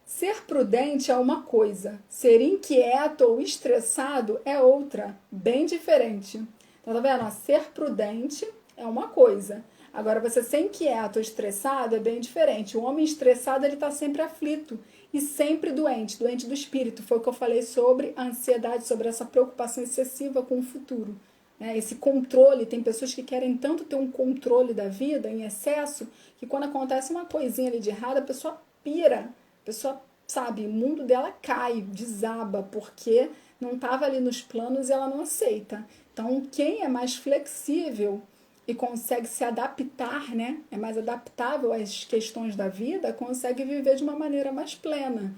Ser prudente é uma coisa, ser inquieto ou estressado é outra, bem diferente. Então, tá vendo? Ser prudente é uma coisa. Agora, você ser inquieto ou estressado é bem diferente. O homem estressado, ele está sempre aflito e sempre doente do espírito. Foi o que eu falei sobre a ansiedade, sobre essa preocupação excessiva com o futuro. Esse controle, tem pessoas que querem tanto ter um controle da vida em excesso, que quando acontece uma coisinha ali de errado, a pessoa pira, a pessoa, sabe, o mundo dela cai, desaba, porque não estava ali nos planos e ela não aceita. Então, quem é mais flexível e consegue se adaptar, né, é mais adaptável às questões da vida, consegue viver de uma maneira mais plena,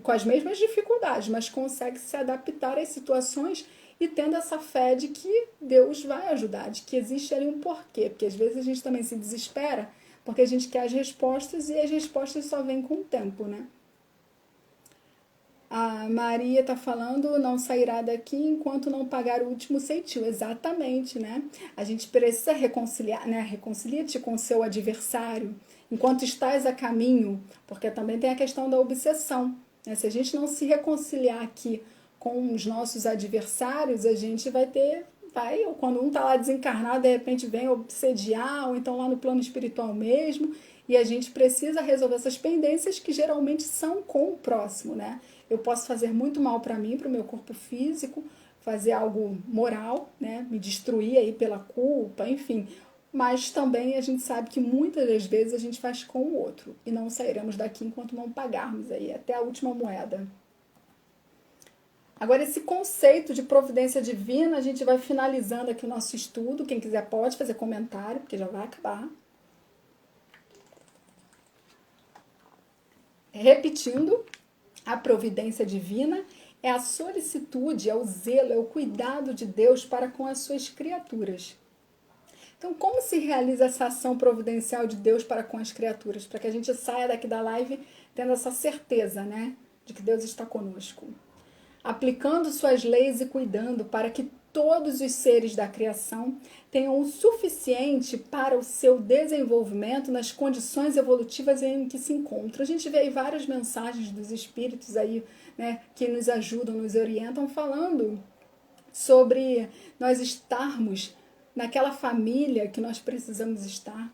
com as mesmas dificuldades, mas consegue se adaptar às situações e tendo essa fé de que Deus vai ajudar, de que existe ali um porquê, porque às vezes a gente também se desespera porque a gente quer as respostas e as respostas só vêm com o tempo, né? A Maria está falando, não sairá daqui enquanto não pagar o último ceitil. Exatamente, né? A gente precisa reconciliar, né? Reconcilia-te com o seu adversário enquanto estás a caminho, porque também tem a questão da obsessão, né? Se a gente não se reconciliar aqui com os nossos adversários, a gente ou quando um está lá desencarnado, de repente vem obsediar, ou então lá no plano espiritual mesmo, e a gente precisa resolver essas pendências que geralmente são com o próximo, né? Eu posso fazer muito mal para mim, para o meu corpo físico, fazer algo moral, né? Me destruir aí pela culpa, enfim. Mas também a gente sabe que muitas das vezes a gente faz com o outro e não sairemos daqui enquanto não pagarmos aí até a última moeda. Agora, esse conceito de providência divina, a gente vai finalizando aqui o nosso estudo. Quem quiser pode fazer comentário, porque já vai acabar. Repetindo, a providência divina é a solicitude, é o zelo, é o cuidado de Deus para com as suas criaturas. Então, como se realiza essa ação providencial de Deus para com as criaturas? Para que a gente saia daqui da live tendo essa certeza, né, de que Deus está conosco. Aplicando suas leis e cuidando para que todos os seres da criação tenham o suficiente para o seu desenvolvimento nas condições evolutivas em que se encontram. A gente vê aí várias mensagens dos espíritos aí, né, que nos ajudam, nos orientam, falando sobre nós estarmos naquela família que nós precisamos estar,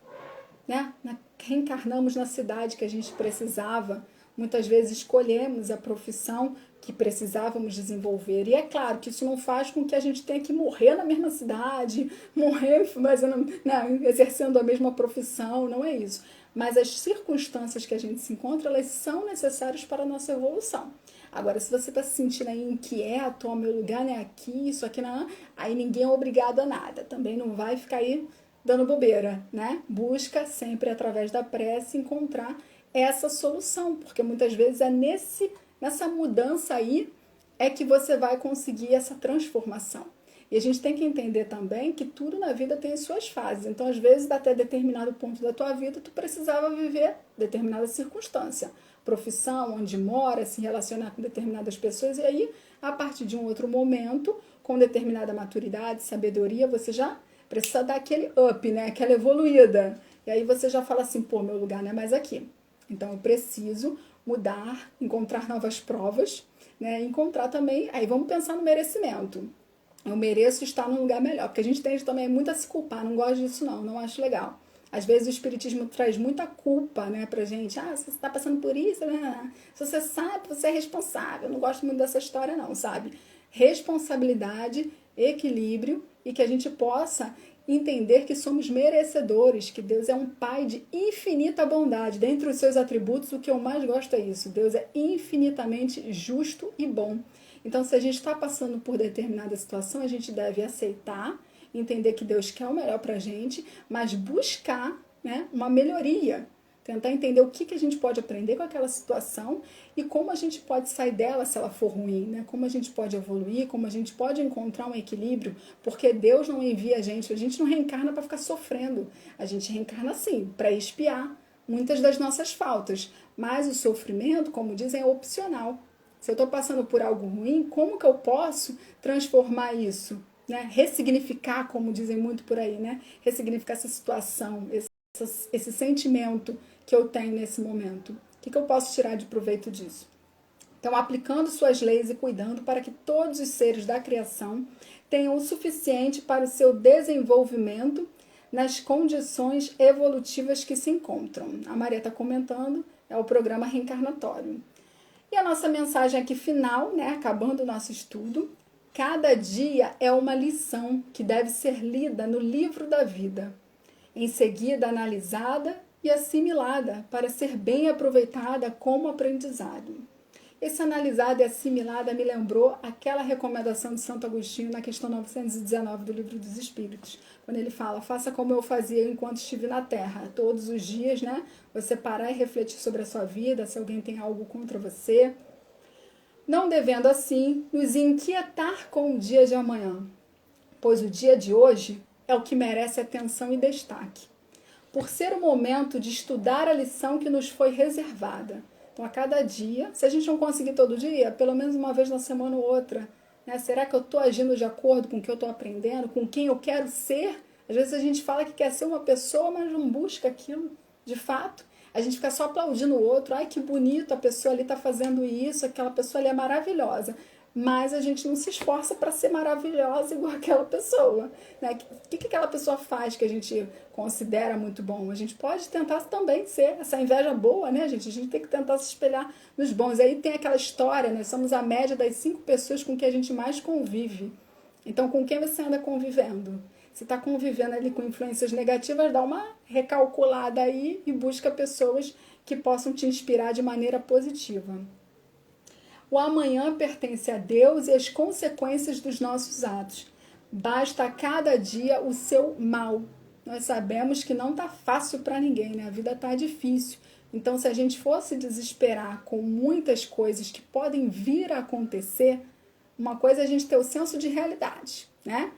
né? Reencarnamos na cidade que a gente precisava. Muitas vezes escolhemos a profissão que precisávamos desenvolver. E é claro que isso não faz com que a gente tenha que morrer na mesma cidade, morrer fazendo, né, exercendo a mesma profissão, não é isso. Mas as circunstâncias que a gente se encontra, elas são necessárias para a nossa evolução. Agora, se você está se sentindo aí inquieto, ó, meu lugar não é aqui, isso aqui não, aí ninguém é obrigado a nada. Também não vai ficar aí dando bobeira, né? Busca sempre através da prece encontrar essa solução, porque muitas vezes é nessa mudança aí é que você vai conseguir essa transformação. E a gente tem que entender também que tudo na vida tem as suas fases. Então, às vezes, até determinado ponto da tua vida, tu precisava viver determinada circunstância. Profissão, onde mora, se relacionar com determinadas pessoas. E aí, a partir de um outro momento, com determinada maturidade, sabedoria, você já precisa dar aquele up, né? Aquela evoluída. E aí você já fala assim, pô, meu lugar não é mais aqui. Então, eu preciso mudar, encontrar novas provas, né? Encontrar também... Aí, vamos pensar no merecimento. Eu mereço estar num lugar melhor, porque a gente tende também muito a se culpar, não gosto disso não acho legal. Às vezes o espiritismo traz muita culpa, né, pra gente. Ah, você está passando por isso, né? Se você sabe, você é responsável. Eu não gosto muito dessa história não, sabe? Responsabilidade, equilíbrio e que a gente possa entender que somos merecedores, que Deus é um Pai de infinita bondade. Dentre os seus atributos, o que eu mais gosto é isso. Deus é infinitamente justo e bom. Então, se a gente está passando por determinada situação, a gente deve aceitar, entender que Deus quer o melhor para a gente, mas buscar, né, uma melhoria. Tentar entender o que a gente pode aprender com aquela situação e como a gente pode sair dela se ela for ruim, né? Como a gente pode evoluir, como a gente pode encontrar um equilíbrio, porque Deus não envia a gente não reencarna para ficar sofrendo. A gente reencarna sim, para expiar muitas das nossas faltas. Mas o sofrimento, como dizem, é opcional. Se eu estou passando por algo ruim, como que eu posso transformar isso? Né? Ressignificar, como dizem muito por aí, né? Ressignificar essa situação, esse sentimento que eu tenho nesse momento. O que eu posso tirar de proveito disso? Então, aplicando suas leis e cuidando para que todos os seres da criação tenham o suficiente para o seu desenvolvimento nas condições evolutivas que se encontram. A Maria está comentando, é o programa reencarnatório. E a nossa mensagem aqui final, né, acabando o nosso estudo, cada dia é uma lição que deve ser lida no livro da vida, em seguida analisada e assimilada para ser bem aproveitada como aprendizado. Esse analisado e assimilada me lembrou aquela recomendação de Santo Agostinho na questão 919 do Livro dos Espíritos, quando ele fala, faça como eu fazia enquanto estive na Terra, todos os dias, né? Você parar e refletir sobre a sua vida, se alguém tem algo contra você, não devendo assim nos inquietar com o dia de amanhã, pois o dia de hoje é o que merece atenção e destaque, por ser o momento de estudar a lição que nos foi reservada. Então, a cada dia, se a gente não conseguir todo dia, pelo menos uma vez na semana ou outra, né? Será que eu estou agindo de acordo com o que eu estou aprendendo, com quem eu quero ser? Às vezes a gente fala que quer ser uma pessoa, mas não busca aquilo de fato. A gente fica só aplaudindo o outro. Ai, que bonito, a pessoa ali está fazendo isso, aquela pessoa ali é maravilhosa. Mas a gente não se esforça para ser maravilhosa igual aquela pessoa. Né? O que aquela pessoa faz que a gente considera muito bom? A gente pode tentar também ser essa inveja boa, né, gente? A gente tem que tentar se espelhar nos bons. E aí tem aquela história, né? Somos a média das 5 pessoas com que a gente mais convive. Então, com quem você anda convivendo? Se está convivendo ali com influências negativas, dá uma recalculada aí e busca pessoas que possam te inspirar de maneira positiva. O amanhã pertence a Deus e as consequências dos nossos atos. Basta a cada dia o seu mal. Nós sabemos que não está fácil para ninguém, né? A vida está difícil. Então, se a gente fosse desesperar com muitas coisas que podem vir a acontecer, uma coisa é a gente ter o senso de realidade, né?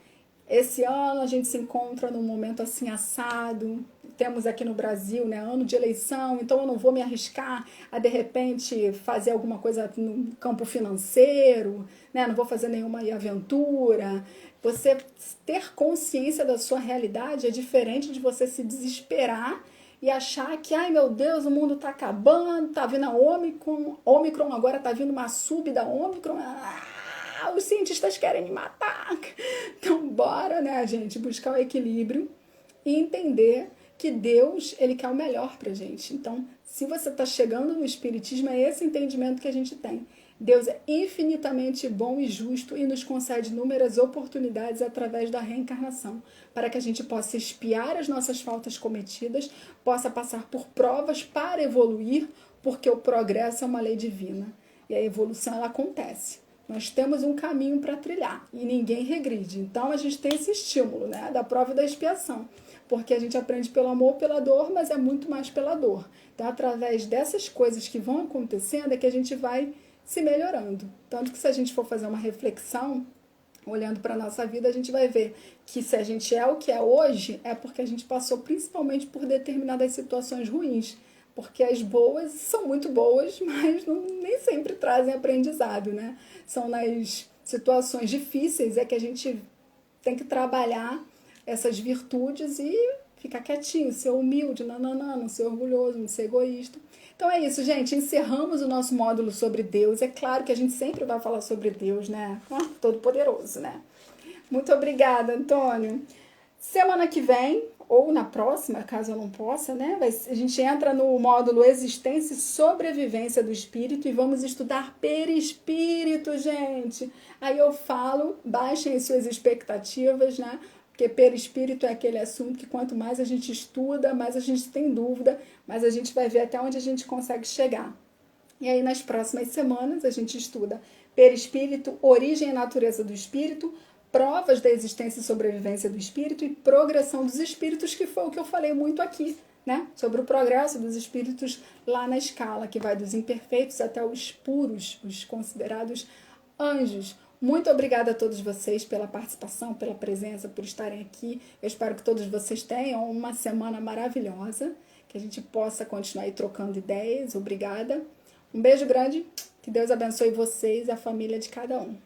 Esse ano a gente se encontra num momento assim assado, temos aqui no Brasil, né, ano de eleição, então eu não vou me arriscar a de repente fazer alguma coisa no campo financeiro, né, não vou fazer nenhuma aventura. Você ter consciência da sua realidade é diferente de você se desesperar e achar que, ai meu Deus, o mundo tá acabando, tá vindo a Ômicron agora tá vindo uma sub da Ômicron, os cientistas querem me matar. Então, bora, né, gente, buscar o equilíbrio e entender que Deus, ele quer o melhor pra gente. Então, se você está chegando no Espiritismo, é esse entendimento que a gente tem. Deus é infinitamente bom e justo e nos concede inúmeras oportunidades através da reencarnação, para que a gente possa expiar as nossas faltas cometidas, possa passar por provas para evoluir, porque o progresso é uma lei divina. E a evolução, ela acontece. Nós temos um caminho para trilhar e ninguém regride. Então, a gente tem esse estímulo, né, da prova e da expiação. Porque a gente aprende pelo amor, pela dor, mas é muito mais pela dor. Então, através dessas coisas que vão acontecendo, é que a gente vai se melhorando. Tanto que se a gente for fazer uma reflexão, olhando para a nossa vida, a gente vai ver que se a gente é o que é hoje, é porque a gente passou principalmente por determinadas situações ruins. Porque as boas são muito boas, mas nem sempre trazem aprendizado, né? São nas situações difíceis é que a gente tem que trabalhar essas virtudes e ficar quietinho, ser humilde, não ser orgulhoso, não ser egoísta. Então é isso, gente. Encerramos o nosso módulo sobre Deus. É claro que a gente sempre vai falar sobre Deus, né? Todo-Poderoso, né? Muito obrigada, Antônio. Semana que vem, ou na próxima, caso eu não possa, né? A gente entra no módulo Existência e Sobrevivência do Espírito e vamos estudar perispírito, gente. Aí eu falo, baixem as suas expectativas, né? Porque perispírito é aquele assunto que quanto mais a gente estuda, mais a gente tem dúvida, mais a gente vai ver até onde a gente consegue chegar. E aí nas próximas semanas a gente estuda perispírito, origem e natureza do espírito, provas da existência e sobrevivência do espírito e progressão dos espíritos, que foi o que eu falei muito aqui, né? Sobre o progresso dos espíritos lá na escala, que vai dos imperfeitos até os puros, os considerados anjos. Muito obrigada a todos vocês pela participação, pela presença, por estarem aqui. Eu espero que todos vocês tenham uma semana maravilhosa, que a gente possa continuar aí trocando ideias. Obrigada. Um beijo grande, que Deus abençoe vocês e a família de cada um.